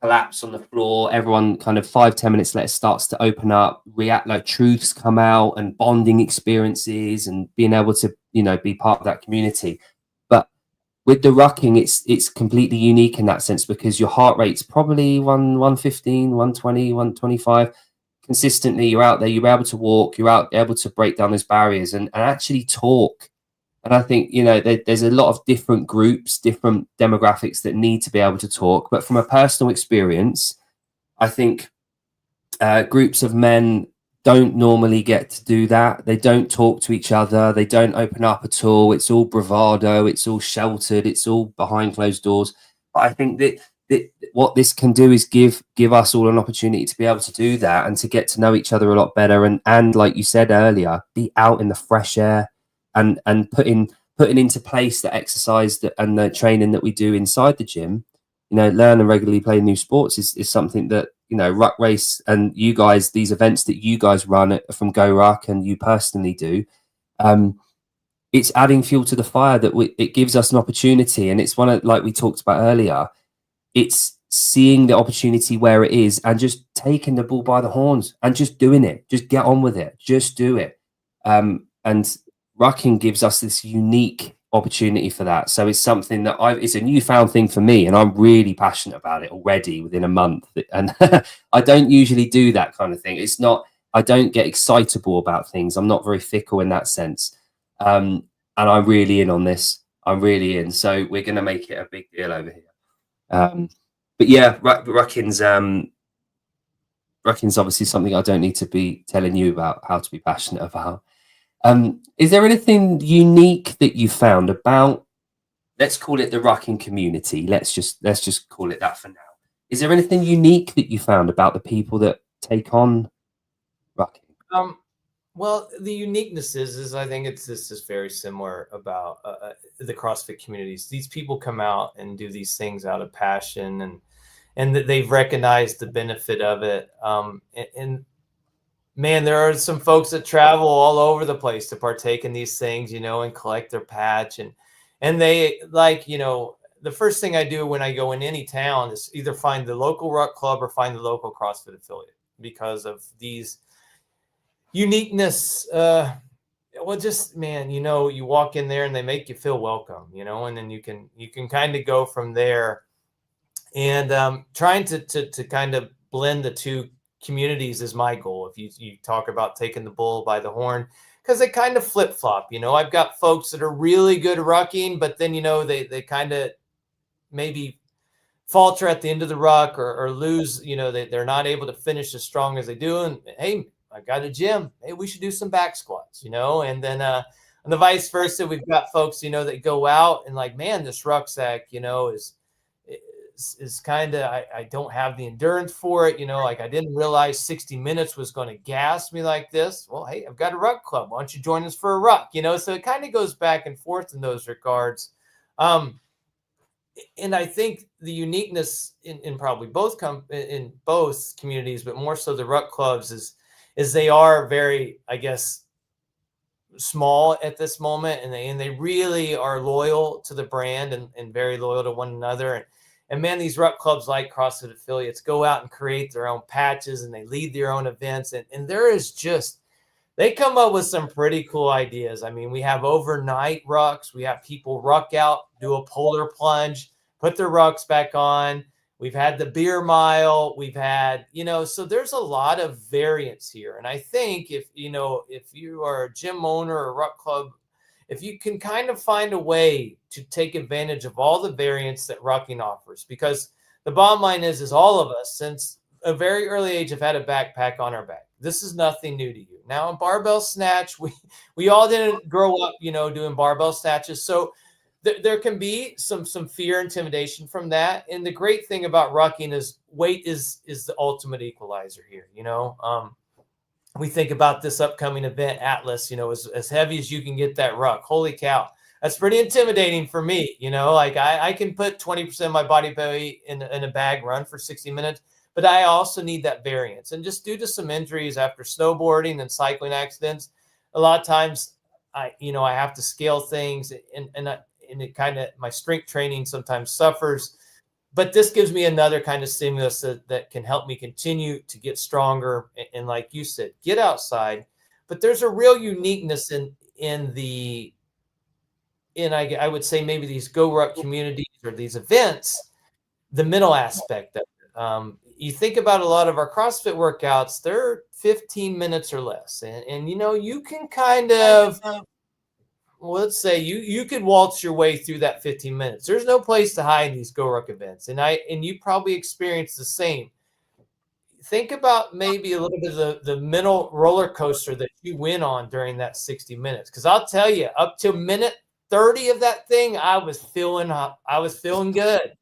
collapse on the floor, everyone kind of 5-10 minutes later starts to open up, react, like truths come out, and bonding experiences, and being able to be part of that community. But with the rucking, it's completely unique in that sense, because your heart rate's probably 115, 120, 125 consistently. You're out there, you're able to walk, you're out able to break down those barriers and actually talk. And I think, there's a lot of different groups, different demographics that need to be able to talk. But from a personal experience, I think groups of men don't normally get to do that. They don't talk to each other. They don't open up at all. It's all bravado. It's all sheltered. It's all behind closed doors. But I think that what this can do is give us all an opportunity to be able to do that and to get to know each other a lot better. And like you said earlier, be out in the fresh air, and putting into place the exercise and the training that we do inside the gym, learn and regularly play new sports is something that, Ruck Race and you guys, these events that you guys run from GORUCK and you personally do, it's adding fuel to the fire, that it gives us an opportunity. And it's one of, like we talked about earlier, it's seeing the opportunity where it is and just taking the bull by the horns and just doing it. Just get on with it. Just do it. And rucking gives us this unique opportunity for that. So it's something that it's a newfound thing for me, and I'm really passionate about it already within a month. And I don't usually do that kind of thing. It's not, I don't get excitable about things. I'm not very fickle in that sense. And I'm really in on this. I'm really in. So we're going to make it a big deal over here. But yeah, rucking's obviously something I don't need to be telling you about how to be passionate about. Is there anything unique that you found about, let's call it the rucking community? Let's just call it that for now. Is there anything unique that you found about the people that take on rucking? Well, the uniqueness is I think this is very similar about the CrossFit communities. These people come out and do these things out of passion, and that they've recognized the benefit of it. And man, there are some folks that travel all over the place to partake in these things, and collect their patch, and they like, the first thing I do when I go in any town is either find the local ruck club or find the local CrossFit affiliate because of these uniqueness. Well, just man, you walk in there and they make you feel welcome, and then you can kind of go from there. And trying to kind of blend the two communities is my goal. If you talk about taking the bull by the horn, because they kind of flip flop. I've got folks that are really good rucking, but then they kind of maybe falter at the end of the ruck or lose. They're not able to finish as strong as they do. And hey, I got a gym. Hey, we should do some back squats. And then and the vice versa, we've got folks that go out and like, man, this rucksack is kind of, I don't have the endurance for it. Like I didn't realize 60 minutes was going to gas me like this. Well, hey, I've got a ruck club. Why don't you join us for a ruck? So it kind of goes back and forth in those regards. And I think the uniqueness in probably in both communities, but more so the ruck clubs is they are very, I guess, small at this moment, and they really are loyal to the brand and very loyal to one another. And man, these ruck clubs like CrossFit affiliates go out and create their own patches and they lead their own events. And there is they come up with some pretty cool ideas. I mean, we have overnight rucks. We have people ruck out, do a polar plunge, put their rucks back on. We've had the beer mile. We've had, so there's a lot of variance here. And I think if you are a gym owner or a ruck club, if you can kind of find a way to take advantage of all the variants that rucking offers, because the bottom line is all of us since a very early age have had a backpack on our back. This is nothing new to you. Now in barbell snatch, we all didn't grow up, doing barbell snatches. So there can be some fear, intimidation from that. And the great thing about rucking is weight is the ultimate equalizer here. We think about this upcoming event, Atlas, as heavy as you can get that ruck. Holy cow. That's pretty intimidating for me. Like I can put 20% of my body weight in a bag, run for 60 minutes, but I also need that variance. And just due to some injuries after snowboarding and cycling accidents, a lot of times I have to scale things and it kind of, my strength training sometimes suffers. But this gives me another kind of stimulus that can help me continue to get stronger. And like you said, get outside. But there's a real uniqueness in I would say maybe these GORUCK communities or these events, the mental aspect of it. You think about a lot of our CrossFit workouts, they're 15 minutes or less. And you can kind of, well, let's say you could waltz your way through that 15 minutes. There's no place to hide in these GORUCK events. And you probably experienced the same. Think about maybe a little bit of the mental roller coaster that you went on during that 60 minutes. Because I'll tell you, up to minute 30 of that thing, I was feeling good.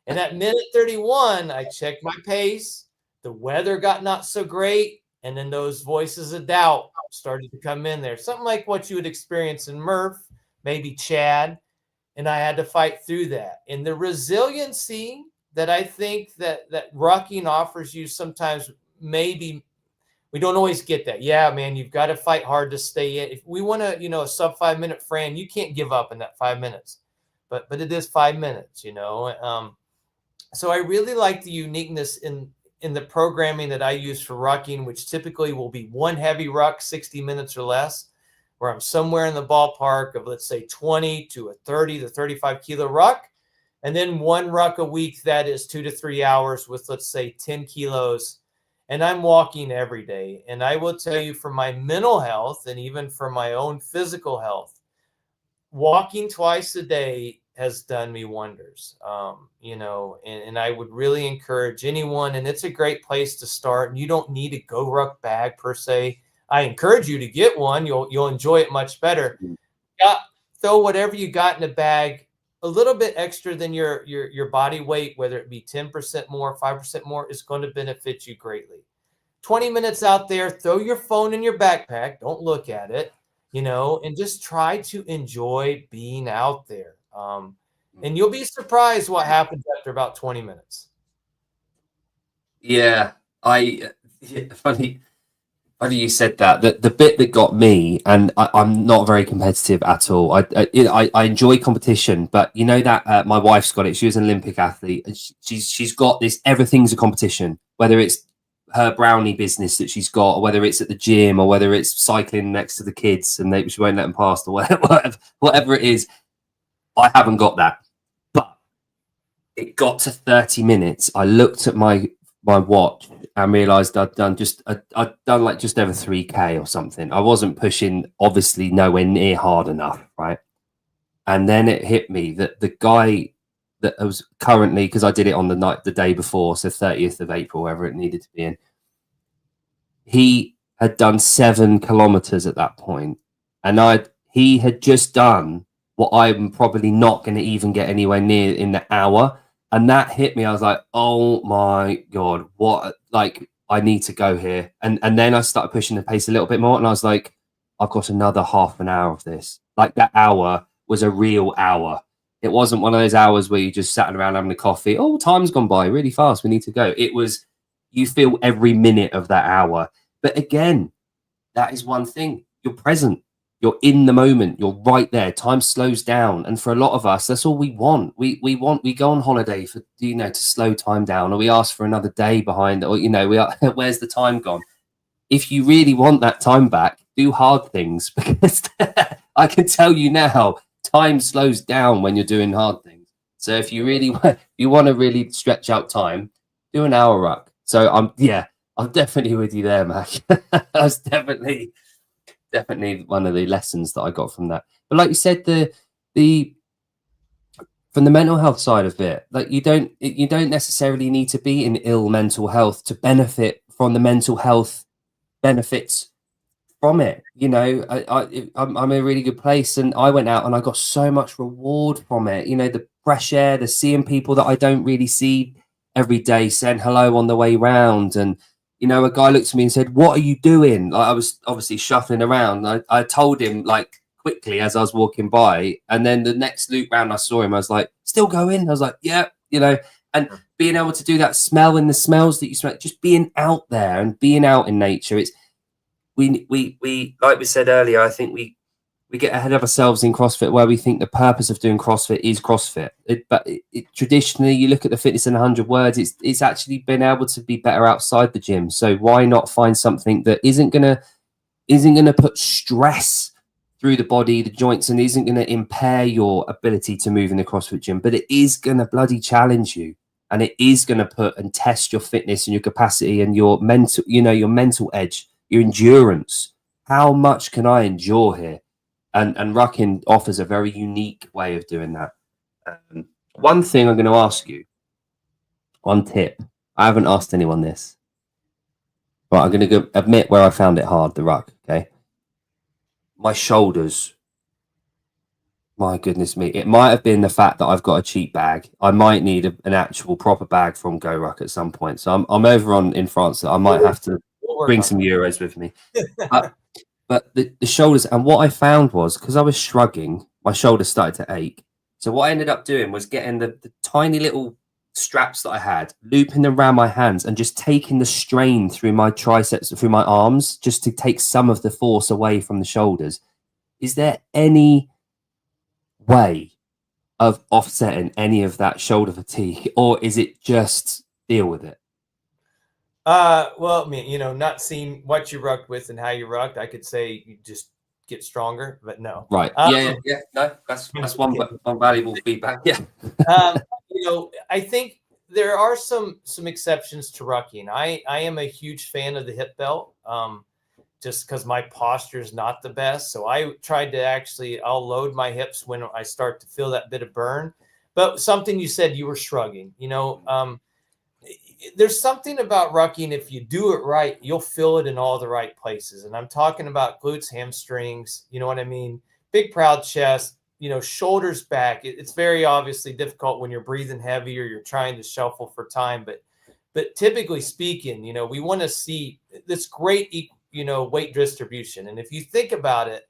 And at minute 31, I checked my pace. The weather got not so great. And then those voices of doubt started to come in there. Something like what you would experience in Murph, maybe Chad. And I had to fight through that. And the resiliency that I think that rucking offers you sometimes, maybe we don't always get that. Yeah, man, you've got to fight hard to stay in. If we want to, a sub 5 minute Fran, you can't give up in that 5 minutes. But it is 5 minutes, So I really like the uniqueness in the programming that I use for rucking, which typically will be one heavy ruck, 60 minutes or less, where I'm somewhere in the ballpark of, let's say, 20 to a 30 to 35 kilo ruck. And then one ruck a week that is 2 to 3 hours with, let's say, 10 kilos. And I'm walking every day. And I will tell you, for my mental health and even for my own physical health, walking twice a day has done me wonders, and I would really encourage anyone, and it's a great place to start. And you don't need a GORUCK bag per se. I encourage you to get one. You'll enjoy it much better. Throw whatever you got in a bag, a little bit extra than your body weight, whether it be 10% more, 5% more, is going to benefit you greatly. 20 minutes out there, throw your phone in your backpack, don't look at it, and just try to enjoy being out there. And you'll be surprised what happens after about 20 minutes. Yeah, funny you said that. The bit that got me, and I'm not very competitive at all. I enjoy competition, but you know that my wife's got it. She was an Olympic athlete, and she's got this. Everything's a competition, whether it's her brownie business that she's got, or whether it's at the gym, or whether it's cycling next to the kids and she won't let them past, or whatever it is. I haven't got that, but it got to 30 minutes. I looked at my watch and realized I'd done like just over 3K or something. I wasn't pushing, obviously nowhere near hard enough, right? And then it hit me that the guy that I was currently, because I did it on the day before, so 30th of April, wherever it needed to be in, he had done 7 kilometers at that point, and he had just done what I'm probably not going to even get anywhere near in the hour. And that hit me. I was like, oh my God, what? Like, I need to go here. And then I started pushing the pace a little bit more. And I was like, I've got another half an hour of this. Like, that hour was a real hour. It wasn't one of those hours where you just sat around having a coffee. Oh, time's gone by really fast. We need to go. It was, you feel every minute of that hour. But again, that is one thing. You're present. You're in the moment. You're right there. Time slows down, and for a lot of us, that's all we want. We go on holiday for to slow time down, or we ask for another day behind, or where's the time gone? If you really want that time back, do hard things, because I can tell you now, time slows down when you're doing hard things. So if you really want to really stretch out time, do an hour ruck. So I'm definitely with you there, Mac. That's definitely one of the lessons that I got from that. But like you said, the from the mental health side of it, like you don't necessarily need to be in ill mental health to benefit from the mental health benefits from it. I'm in a really good place, and I went out and I got so much reward from it. The fresh air, the seeing people that I don't really see every day, saying hello on the way round. And a guy looked at me and said, "What are you doing?" Like, I was obviously shuffling around. I told him, like, quickly as I was walking by, and then the next loop round I saw him, I was like, "Still going?" I was like, "Yeah," and being able to do that, smelling the smells that you smell, just being out there and being out in nature. It's we like we said earlier, I think we get ahead of ourselves in CrossFit, where we think the purpose of doing CrossFit is CrossFit. But traditionally, you look at the fitness in 100 words, it's actually been able to be better outside the gym. So why not find something that isn't gonna put stress through the body, the joints, and isn't going to impair your ability to move in the CrossFit gym, but it is going to bloody challenge you, and it is going to put and test your fitness and your capacity and your mental, your mental edge, your endurance. How much can I endure here? And rucking offers a very unique way of doing that. One thing I'm going to ask you, one tip. I haven't asked anyone this, but I'm going to admit where I found it hard, the ruck. Okay. My shoulders. My goodness me. It might have been the fact that I've got a cheap bag. I might need an actual proper bag from GORUCK at some point. So I'm over in France. So I might have to bring some euros with me. But the shoulders, and what I found was, because I was shrugging, my shoulders started to ache. So what I ended up doing was getting the tiny little straps that I had, looping them around my hands, and just taking the strain through my triceps, through my arms, just to take some of the force away from the shoulders. Is there any way of offsetting any of that shoulder fatigue, or is it just deal with it? Well, I mean, not seeing what you rucked with and how you rucked, I could say you just get stronger, but no. Right. Yeah. No, that's one valuable feedback. Yeah. I think there are some exceptions to rucking. I am a huge fan of the hip belt, just because my posture is not the best. So I tried to I'll load my hips when I start to feel that bit of burn. But something you said, you were shrugging, there's something about rucking. If you do it right, you'll feel it in all the right places. And I'm talking about glutes, hamstrings, you know what I mean? Big, proud chest, shoulders back. It's very obviously difficult when you're breathing heavy or you're trying to shuffle for time, but But typically speaking, you know, we want to see this great, you know, weight distribution. And if you think about it,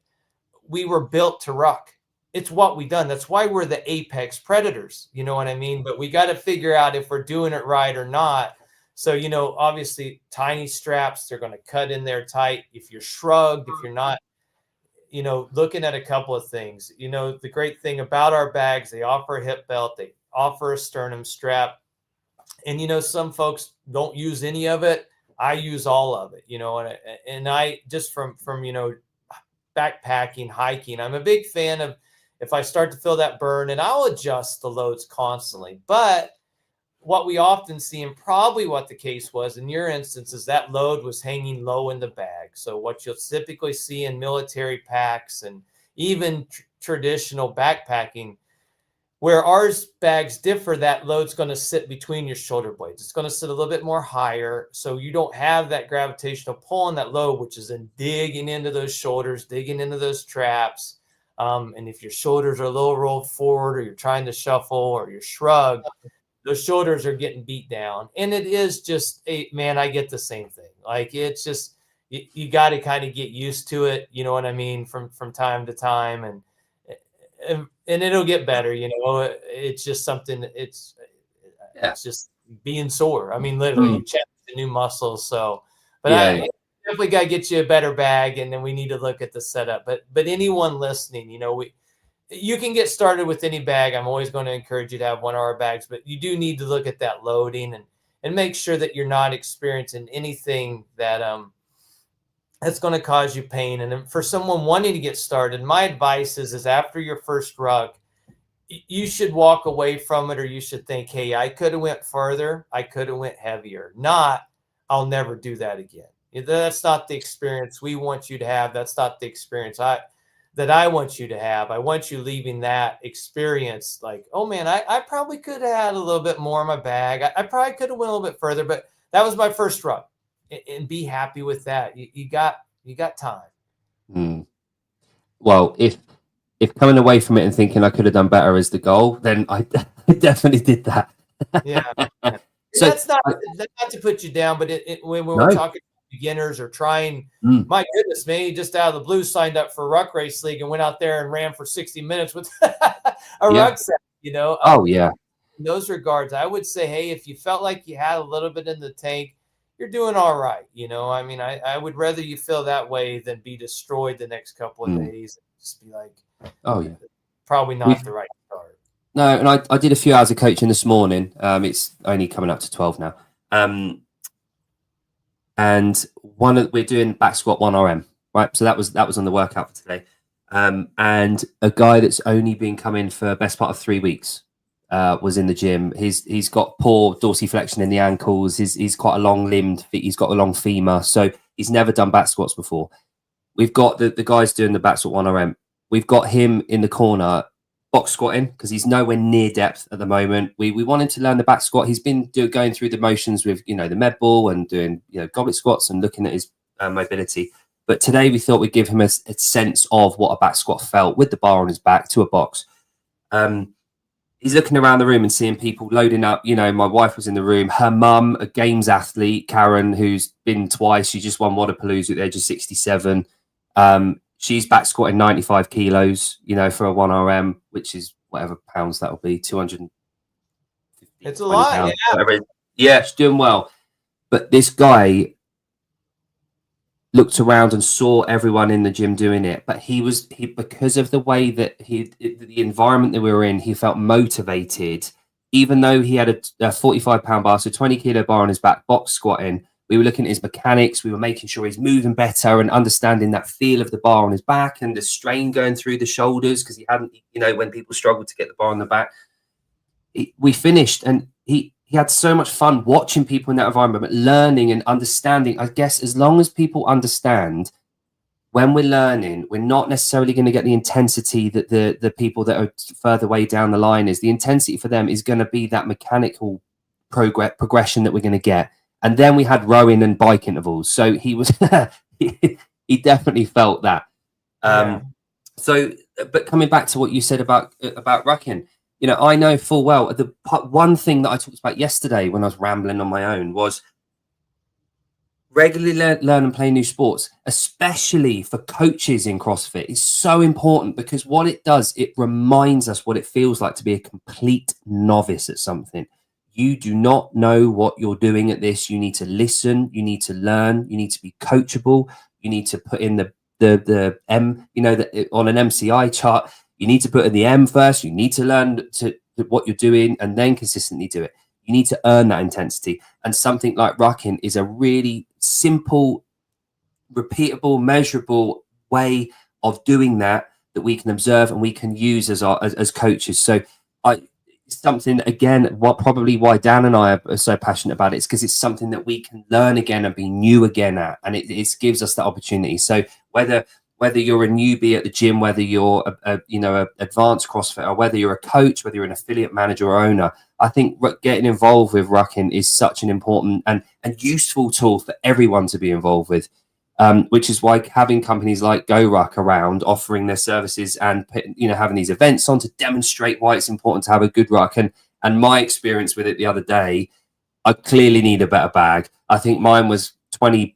we were built to ruck. It's what we done. That's why we're the apex predators. You know what I mean? But we got to figure out if we're doing it right or not. So, you know, obviously tiny straps, they're going to cut in there tight. If you're shrugged, if you're not, you know, looking at a couple of things, you know, the great thing about our bags, they offer a hip belt, they offer a sternum strap. And, you know, some folks don't use any of it. I use all of it, you know, and I just from, you know, backpacking, hiking, I'm a big fan of, if I start to feel that burn, and I'll adjust the loads constantly. But what we often see, and probably what the case was in your instance, is that load was hanging low in the bag. So what you'll typically see in military packs and even traditional backpacking, where ours bags differ, that load's going to sit between your shoulder blades. It's going to sit a little bit more higher, so you don't have that gravitational pull on that load, which is then digging into those shoulders, digging into those traps. And if your shoulders are a little rolled forward, or you're trying to shuffle, or you're shrugged, those shoulders are getting beat down. And it is just, man, I get the same thing. Like, it's just, you got to kind of get used to it. You know what I mean? From time to time, and it'll get better. You know, it's just something. It's just being sore. I mean, literally, you challenge the new muscles. So, but I definitely got to get you a better bag, and then we need to look at the setup. But anyone listening, you know, you can get started with any bag. I'm always going to encourage you to have one of our bags, but you do need to look at that loading and make sure that you're not experiencing anything that that's going to cause you pain. And for someone wanting to get started, my advice is after your first ruck, you should walk away from it, or you should think, hey, I could have went further. I could have went heavier. Not, I'll never do that again. That's not the experience we want you to have. That's not the experience that I want you to have. I want you leaving that experience like, oh man, I probably could have had a little bit more in my bag. I probably could have went a little bit further, but that was my first ruck, and be happy with that. You got time. Well, if coming away from it and thinking I could have done better is the goal, then I definitely did that. Yeah. So that's not to put you down, but when we're talking beginners or trying, my goodness, man, he just out of the blue signed up for Ruck Race League and went out there and ran for 60 minutes with a rucksack, you know? In those regards, I would say, hey, if you felt like you had a little bit in the tank, you're doing all right. You know, I mean, I would rather you feel that way than be destroyed the next couple of days. And just be like, probably not the right start. No, and I did a few hours of coaching this morning. It's only coming up to 12 now. And we're doing back squat 1RM, right? So that was on the workout for today. And a guy that's only been coming for the best part of 3 weeks was in the gym. He's got poor dorsiflexion in the ankles. He's quite a long limbed. He's got a long femur, so he's never done back squats before. We've got the guys doing the back squat 1RM. We've got him in the corner box squatting because he's nowhere near depth at the moment. We want him to learn the back squat. He's been going through the motions with, you know, the med ball and doing, you know, goblet squats and looking at his mobility. But today we thought we'd give him a sense of what a back squat felt with the bar on his back to a box. He's looking around the room and seeing people loading up. You know, my wife was in the room. Her mum, a games athlete, Karen, who's been twice. She just won Wadapalooza at the age of 67. She's back squatting 95 kilos, you know, for a 1RM, which is whatever pounds that will be, 250. It's a lot, yeah, she's doing well. But this guy looked around and saw everyone in the gym doing it. But he because of the way that the environment that we were in, he felt motivated, even though he had a 45-pound bar, so 20 kilo bar on his back, box squatting. We were looking at his mechanics. We were making sure he's moving better and understanding that feel of the bar on his back and the strain going through the shoulders because he hadn't, you know, when people struggled to get the bar on the back. We finished and he had so much fun watching people in that environment, but learning and understanding. I guess as long as people understand when we're learning, we're not necessarily going to get the intensity that the people that are further way down the line is. The intensity for them is going to be that mechanical progression that we're going to get. And then we had rowing and bike intervals. So he was, he definitely felt that. So, but coming back to what you said about rucking, You know, I know full well one thing that I talked about yesterday when I was rambling on my own was regularly learn and play new sports, especially for coaches in CrossFit, is so important, because what it does, it reminds us what it feels like to be a complete novice at something. You do not know what you're doing at this. You need to listen. You need to learn. You need to be coachable. You need to put in the M, you know, on an MCI chart, you need to put in the M first. You need to learn what you're doing and then consistently do it. You need to earn that intensity. And something like rucking is a really simple, repeatable, measurable way of doing that we can observe and we can use as coaches. So something, again, what probably why Dan and I are so passionate about it is because it's something that we can learn again and be new again at, and it gives us that opportunity. So whether you're a newbie at the gym, whether you're a advanced CrossFitter, whether you're a coach, whether you're an affiliate manager or owner, I think getting involved with rucking is such an important and useful tool for everyone to be involved with. Which is why having companies like GORUCK around, offering their services and having these events on to demonstrate why it's important to have a good ruck. And my experience with it the other day, I clearly need a better bag. I think mine was 20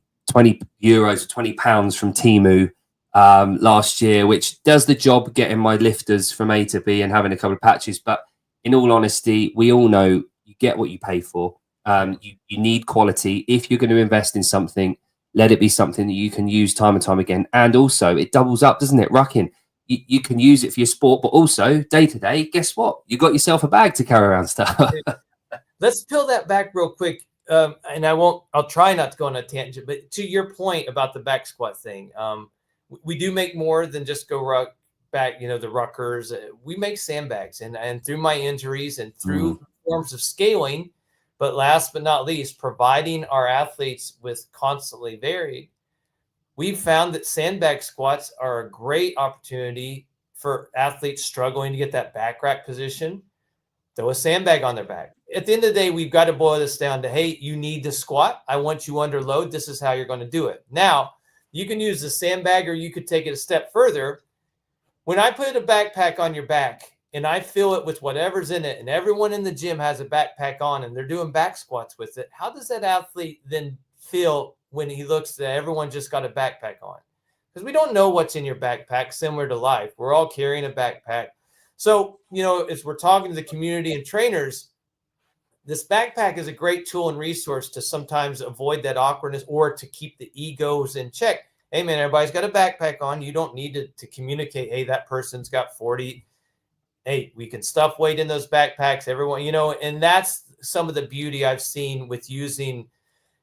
euros or 20 pounds from Temu last year, which does the job getting my lifters from A to B and having a couple of patches. But in all honesty, we all know you get what you pay for. You need quality. If you're going to invest in something, let it be something that you can use time and time again. And also it doubles up, doesn't it? Rucking. You can use it for your sport, but also day to day, guess what? You got yourself a bag to carry around stuff. Let's peel that back real quick. And I'll try not to go on a tangent, but to your point about the back squat thing, we do make more than just GORUCK back, the ruckers. We make sandbags, and through my injuries and through forms of scaling, but last but not least, providing our athletes with constantly varied, we've found that sandbag squats are a great opportunity for athletes struggling to get that back rack position. Throw a sandbag on their back. At the end of the day, we've got to boil this down to, hey, you need to squat. I want you under load. This is how you're going to do it. Now, you can use the sandbag, or you could take it a step further. When I put a backpack on your back and I fill it with whatever's in it, and everyone in the gym has a backpack on and they're doing back squats with it, how does that athlete then feel when he looks that everyone just got a backpack on? Because we don't know what's in your backpack, similar to life. We're all carrying a backpack. So, as we're talking to the community and trainers, this backpack is a great tool and resource to sometimes avoid that awkwardness or to keep the egos in check. Hey, man, everybody's got a backpack on. You don't need to communicate, hey, that person's got 40. Hey, we can stuff weight in those backpacks, everyone, and that's some of the beauty I've seen with using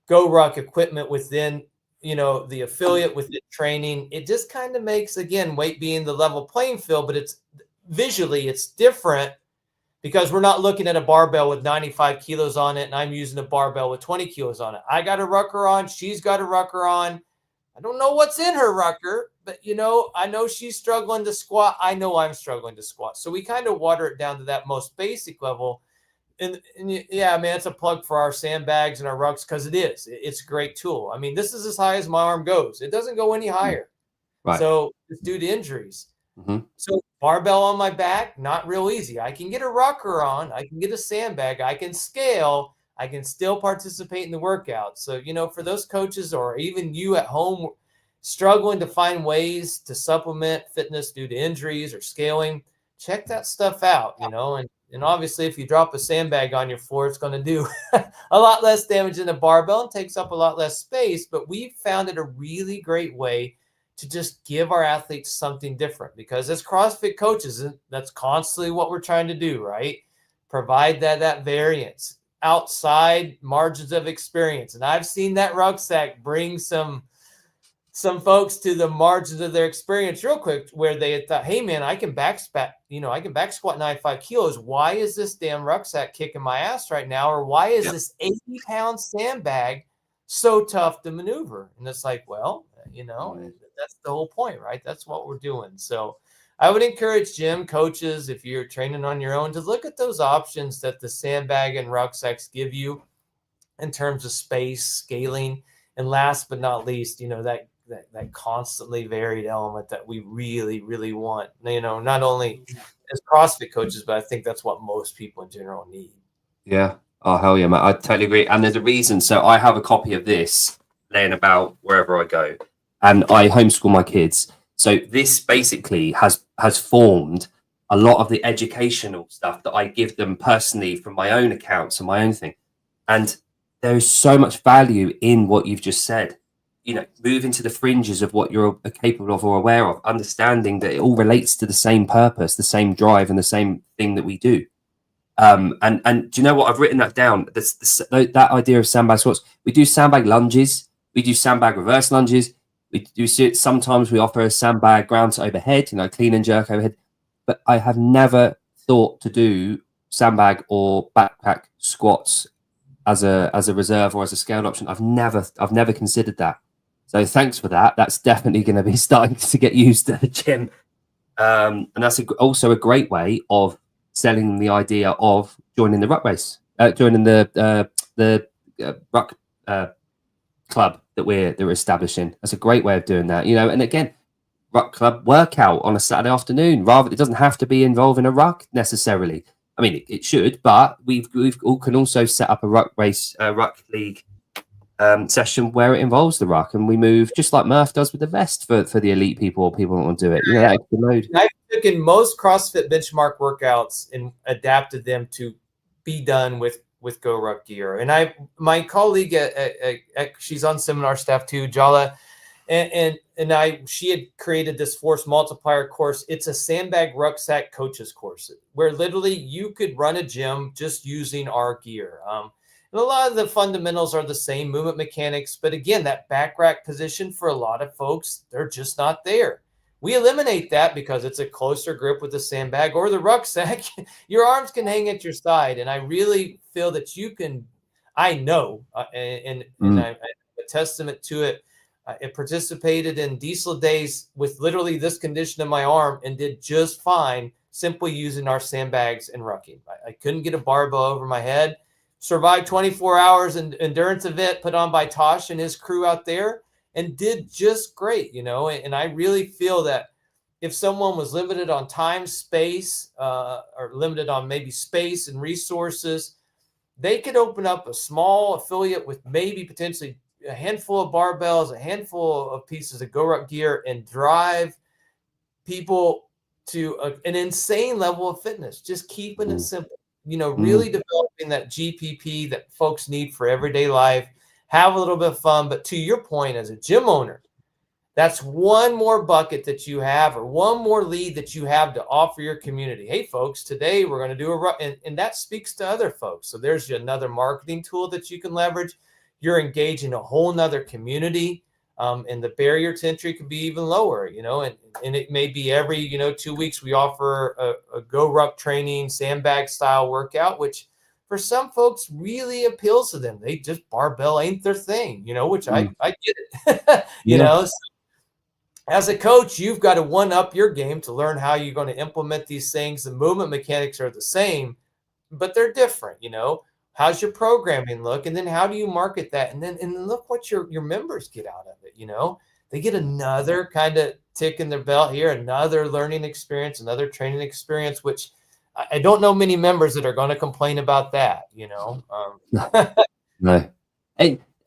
GORUCK equipment within, the affiliate within training. It just kind of makes, again, weight being the level playing field, but it's visually, it's different because we're not looking at a barbell with 95 kilos on it and I'm using a barbell with 20 kilos on it. I got a rucker on. She's got a rucker on. I don't know what's in her rucker, but, I know she's struggling to squat. I know I'm struggling to squat. So we kind of water it down to that most basic level. And yeah, man, it's a plug for our sandbags and our rucks because it is. It's a great tool. I mean, this is as high as my arm goes. It doesn't go any higher. Right. So it's due to injuries. So barbell on my back, not real easy. I can get a rucker on. I can get a sandbag. I can scale. I can still participate in the workout. So, for those coaches or even you at home struggling to find ways to supplement fitness due to injuries or scaling, check that stuff out, and obviously if you drop a sandbag on your floor, it's going to do a lot less damage than a barbell and takes up a lot less space. But we've found it a really great way to just give our athletes something different, because as CrossFit coaches, that's constantly what we're trying to do, right? Provide that variance outside margins of experience. And I've seen that rucksack bring some folks to the margins of their experience real quick, where they had thought, hey man, I can back squat 95 kilos. Why is this damn rucksack kicking my ass right now? Or why is this 80-pound sandbag so tough to maneuver? And it's like, well, that's the whole point, right? That's what we're doing. So I would encourage gym coaches, if you're training on your own, to look at those options that the sandbag and rucksacks give you in terms of space, scaling, and last but not least, that constantly varied element that we really, really want, not only as CrossFit coaches, but I think that's what most people in general need. Yeah. Oh, hell yeah, mate. I totally agree. And there's a reason. So I have a copy of this laying about wherever I go, and I homeschool my kids. So this basically has formed a lot of the educational stuff that I give them personally from my own accounts and my own thing. And there is so much value in what you've just said. Moving to the fringes of what you're capable of or aware of, understanding that it all relates to the same purpose, the same drive, and the same thing that we do. And do you know what? I've written that down. That idea of sandbag squats. We do sandbag lunges. We do sandbag reverse lunges. We do sit. Sometimes we offer a sandbag ground to overhead, clean and jerk overhead. But I have never thought to do sandbag or backpack squats as a reserve or as a scaled option. I've never considered that. So thanks for that. That's definitely going to be starting to get used at the gym. And that's also a great way of selling the idea of joining the ruck race, joining the ruck club that we're establishing. That's a great way of doing that, And again, ruck club workout on a Saturday afternoon. Rather, it doesn't have to be involving a ruck necessarily. I mean, it should, but we can also set up a ruck race, ruck league session where it involves the ruck, and we move just like Murph does with the vest for the elite people or people that want to do it. That extra load. I've taken most CrossFit benchmark workouts and adapted them to be done with GORUCK gear. And my colleague she's on seminar staff too, Jala, and she had created this force multiplier course. It's a sandbag rucksack coaches course where literally you could run a gym just using our gear. And a lot of the fundamentals are the same, movement mechanics, but again, that back rack position for a lot of folks, they're just not there. We eliminate that because it's a closer grip with the sandbag or the rucksack. Your arms can hang at your side, and I really feel that you can. I know, and I'm a testament to it. I participated in diesel days with literally this condition in my arm and did just fine simply using our sandbags and rucking. I couldn't get a barbell over my head. Survived 24 hours in endurance event put on by Tosh and his crew out there, and did just great, and I really feel that if someone was limited on time, space, or limited on maybe space and resources, they could open up a small affiliate with maybe potentially a handful of barbells, a handful of pieces of GORUCK gear, and drive people to an insane level of fitness, just keeping it simple. Really developing that GPP that folks need for everyday life, have a little bit of fun. But to your point, as a gym owner, that's one more bucket that you have, or one more lead that you have to offer your community. Hey, folks, today we're going to do and that speaks to other folks. So there's another marketing tool that you can leverage. You're engaging a whole nother community. And the barrier to entry could be even lower, and it may be every, 2 weeks we offer a GORUCK training sandbag style workout, which for some folks really appeals to them. They just barbell ain't their thing, which I get it, So as a coach, you've got to one up your game to learn how you're going to implement these things. The movement mechanics are the same, but they're different, How's your programming look? And then how do you market that? And then look what your members get out of it. They get another kind of tick in their belt here, another learning experience, another training experience, which I don't know many members that are going to complain about that, No.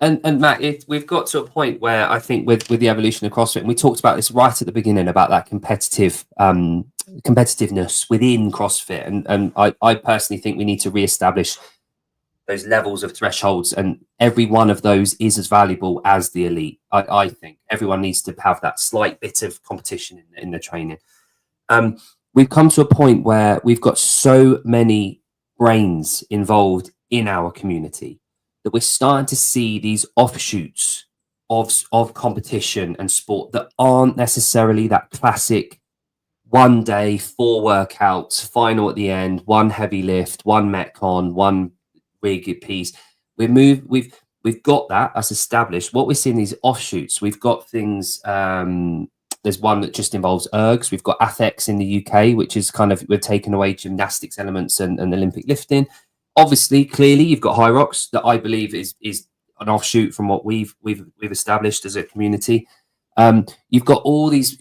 And Matt, we've got to a point where I think with the evolution of CrossFit, and we talked about this right at the beginning about that competitiveness within CrossFit. And I personally think we need to reestablish those levels of thresholds, and every one of those is as valuable as the elite. I think everyone needs to have that slight bit of competition in the training. We've come to a point where we've got so many brains involved in our community that we're starting to see these offshoots of competition and sport that aren't necessarily that classic 1 day, 4 workouts, final at the end, 1 heavy lift, 1 metcon, 1 rig piece. We've got that's established. What we're seeing these offshoots, we've got things. There's one that just involves ergs. We've got ATHEX in the UK, which is we're taking away gymnastics elements and Olympic lifting. Obviously, clearly, you've got High Rocks that I believe is an offshoot from what we've established as a community. You've got all these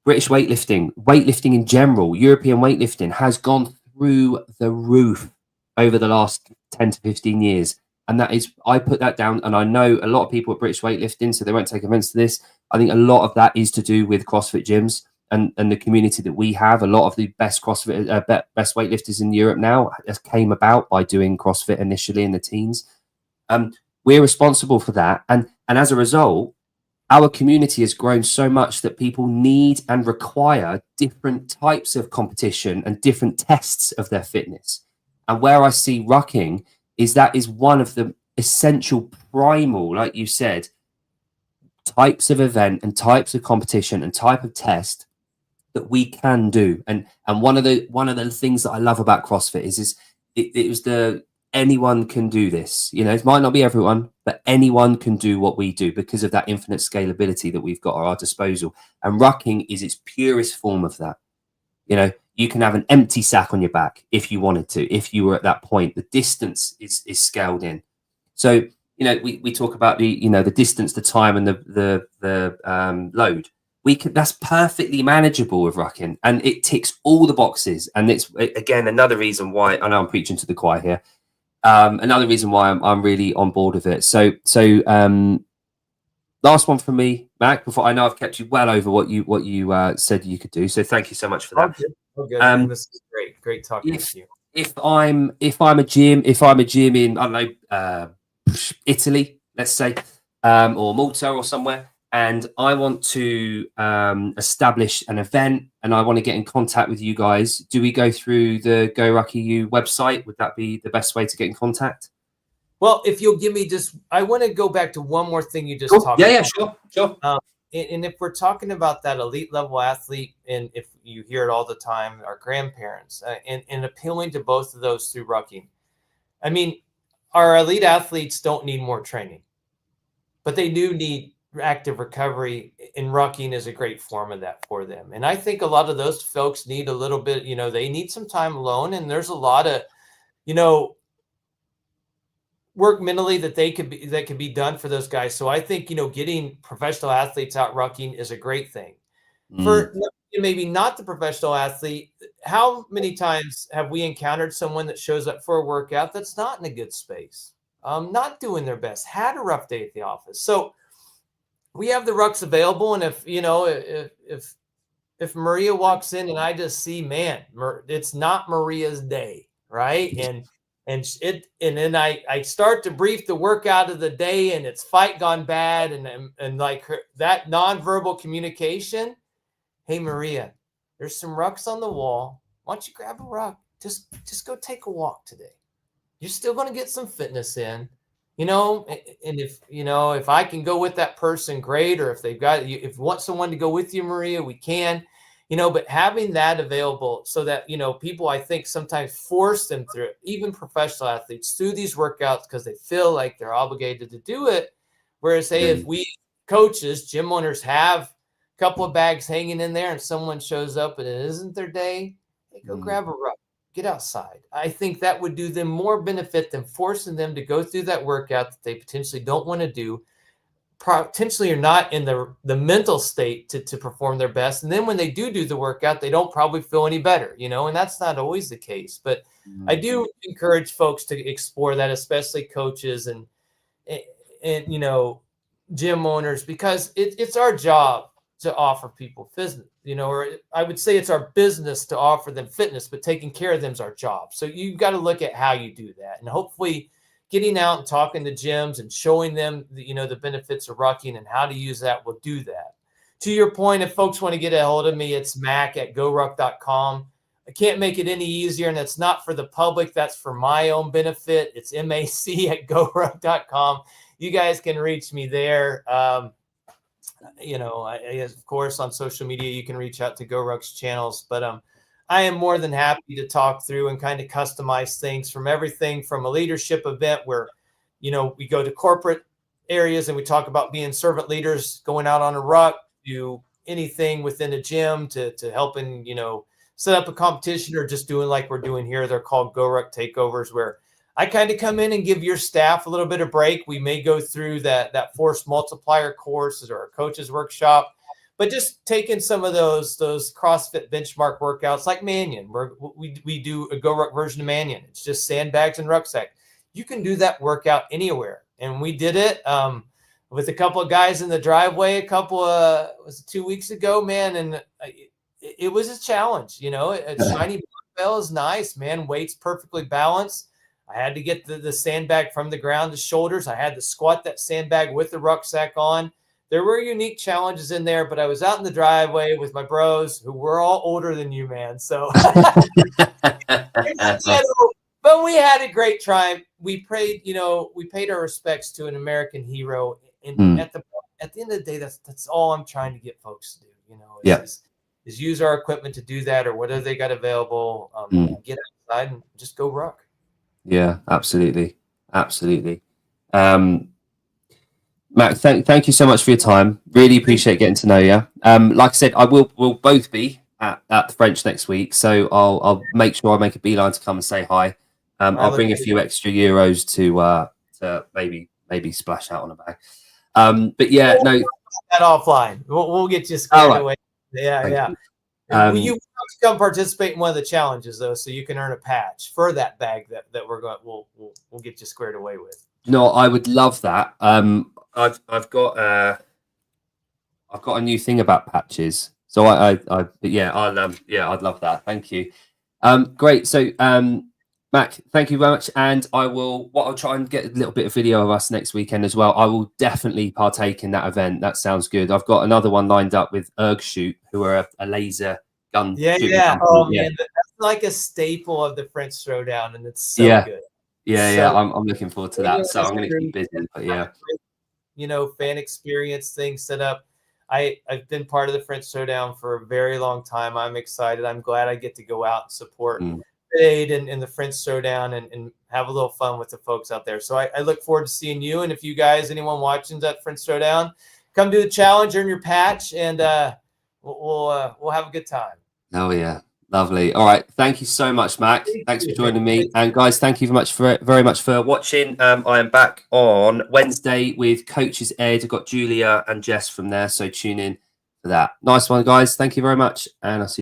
British weightlifting in general, European weightlifting has gone through the roof over the last 10 to 15 years. And that is, I put that down, and I know a lot of people at British weightlifting, so they won't take offense to this. I think a lot of that is to do with CrossFit gyms and the community that we have. A lot of the best CrossFit, best weightlifters in Europe now has came about by doing CrossFit initially in the teens. We're responsible for that. And as a result, our community has grown so much that people need and require different types of competition and different tests of their fitness. And where I see rucking is that is one of the essential primal, like you said, types of event and types of competition and type of test that we can do. And one of the things that I love about CrossFit is it was the anyone can do this. You know, it might not be everyone, but anyone can do what we do because of that infinite scalability that we've got at our disposal. And rucking is its purest form of that. You know, you can have an empty sack on your back if you wanted to, if you were at that point. The distance is scaled in. So, you know, we talk about the distance, the time, and the load. That's perfectly manageable with rucking, and it ticks all the boxes. And it's again another reason why I know I'm preaching to the choir here. Another reason why I'm really on board with it. So last one from me, Mac, before I know I've kept you well over what you said you could do. So thank you so much for that. Okay. This is great talking to you. If I'm a gym in, I don't know, Italy, let's say, or Malta or somewhere, and I want to establish an event and I want to get in contact with you guys, do we go through the GORUCK EU website? Would that be the best way to get in contact? Well, if you'll give me I want to go back to one more thing you just talked about. Yeah, sure. And if we're talking about that elite level athlete, and if you hear it all the time, our grandparents, and appealing to both of those through rucking. I mean, our elite athletes don't need more training, but they do need active recovery, and rucking is a great form of that for them. And I think a lot of those folks need a little bit, they need some time alone, and there's a lot of, work mentally that could be done for those guys. So I think, getting professional athletes out rucking is a great thing. For maybe not the professional athlete, how many times have we encountered someone that shows up for a workout that's not in a good space, not doing their best, had a rough day at the office? So we have the rucks available. And if Maria walks in and I just see, man, it's not Maria's day, right? And then I start to brief the workout of the day, and it's fight gone bad, and like that nonverbal communication. Hey Maria, there's some rucks on the wall. Why don't you grab a ruck? Just go take a walk today. You're still going to get some fitness in, and if I can go with that person, great. Or if if you want someone to go with you, Maria, we can. But having that available so that, people, I think, sometimes force them through it, even professional athletes, through these workouts because they feel like they're obligated to do it. Whereas, hey, if we coaches, gym owners have a couple of bags hanging in there and someone shows up and it isn't their day, hey, go grab a ruck, get outside. I think that would do them more benefit than forcing them to go through that workout that they potentially don't want to do. Potentially are not in the mental state to perform their best. And then when they do the workout, they don't probably feel any better, and that's not always the case. But I do encourage folks to explore that, especially coaches and gym owners, because it's our job to offer people fitness, or I would say it's our business to offer them fitness, but taking care of them is our job. So you've got to look at how you do that. And hopefully getting out and talking to gyms and showing them the benefits of rucking and how to use that will do that. To your point, if folks want to get a hold of me, it's mac@goruck.com. I can't make it any easier, and that's not for the public. That's for my own benefit. It's mac@goruck.com. You guys can reach me there. Of course, on social media, you can reach out to GORUCK's channels, but I am more than happy to talk through and kind of customize things, from everything from a leadership event where, we go to corporate areas and we talk about being servant leaders, going out on a ruck, to anything within a gym to helping, set up a competition, or just doing like we're doing here. They're called GORUCK takeovers, where I kind of come in and give your staff a little bit of break. We may go through that force multiplier courses or a coach's workshop, but just taking some of those CrossFit benchmark workouts like Mannion, where we do a GORUCK version of Mannion. It's just sandbags and rucksack. You can do that workout anywhere. And we did it with a couple of guys in the driveway was it 2 weeks ago, man. And it was a challenge, you know. A shiny barbell is nice, man. Weight's perfectly balanced. I had to get the sandbag from the ground to shoulders. I had to squat that sandbag with the rucksack on. There were unique challenges in there, but I was out in the driveway with my bros who were all older than you, man. So, but we had a great time. We paid our respects to an American hero. And at the end of the day, that's all I'm trying to get folks to do, you know, is use our equipment to do that, or whatever they got available. Get outside and just go ruck. Yeah, absolutely. Mac, thank you so much for your time. Really appreciate getting to know you. Like I said, we'll both be at the French next week, so I'll make sure I make a beeline to come and say hi. I'll bring a few extra euros to maybe splash out on a bag. But yeah, no, that offline. We'll get you squared away. Yeah. You come participate in one of the challenges though, so you can earn a patch for that bag that we'll get you squared away with. No, I would love that. I've got a new thing about patches, so I'd love that. Thank you. Great. So Mac, thank you very much. And I'll try and get a little bit of video of us next weekend as well. I will definitely partake in that event. That sounds good. I've got another one lined up with Shoot, who are a laser gun. Yeah. Oh man, that's like a staple of the French Throwdown, and it's so good. Yeah. I'm looking forward to that. So I'm going to keep busy. But yeah, you know, fan experience thing set up. I've been part of the French Throwdown for a very long time. I'm excited. I'm glad I get to go out and support aid in the French Throwdown and have a little fun with the folks out there. So I look forward to seeing you. And if you guys, anyone watching that French Throwdown, come do the challenge, earn your patch, and we'll have a good time. Oh yeah, lovely. All right, thank you so much, Mac. Thanks for joining me, and guys, thank you very much for watching. I am back on Wednesday with Coaches Ed. I've got Julia and Jess from there, so tune in for that. Nice one, guys. Thank you very much, and I'll see you.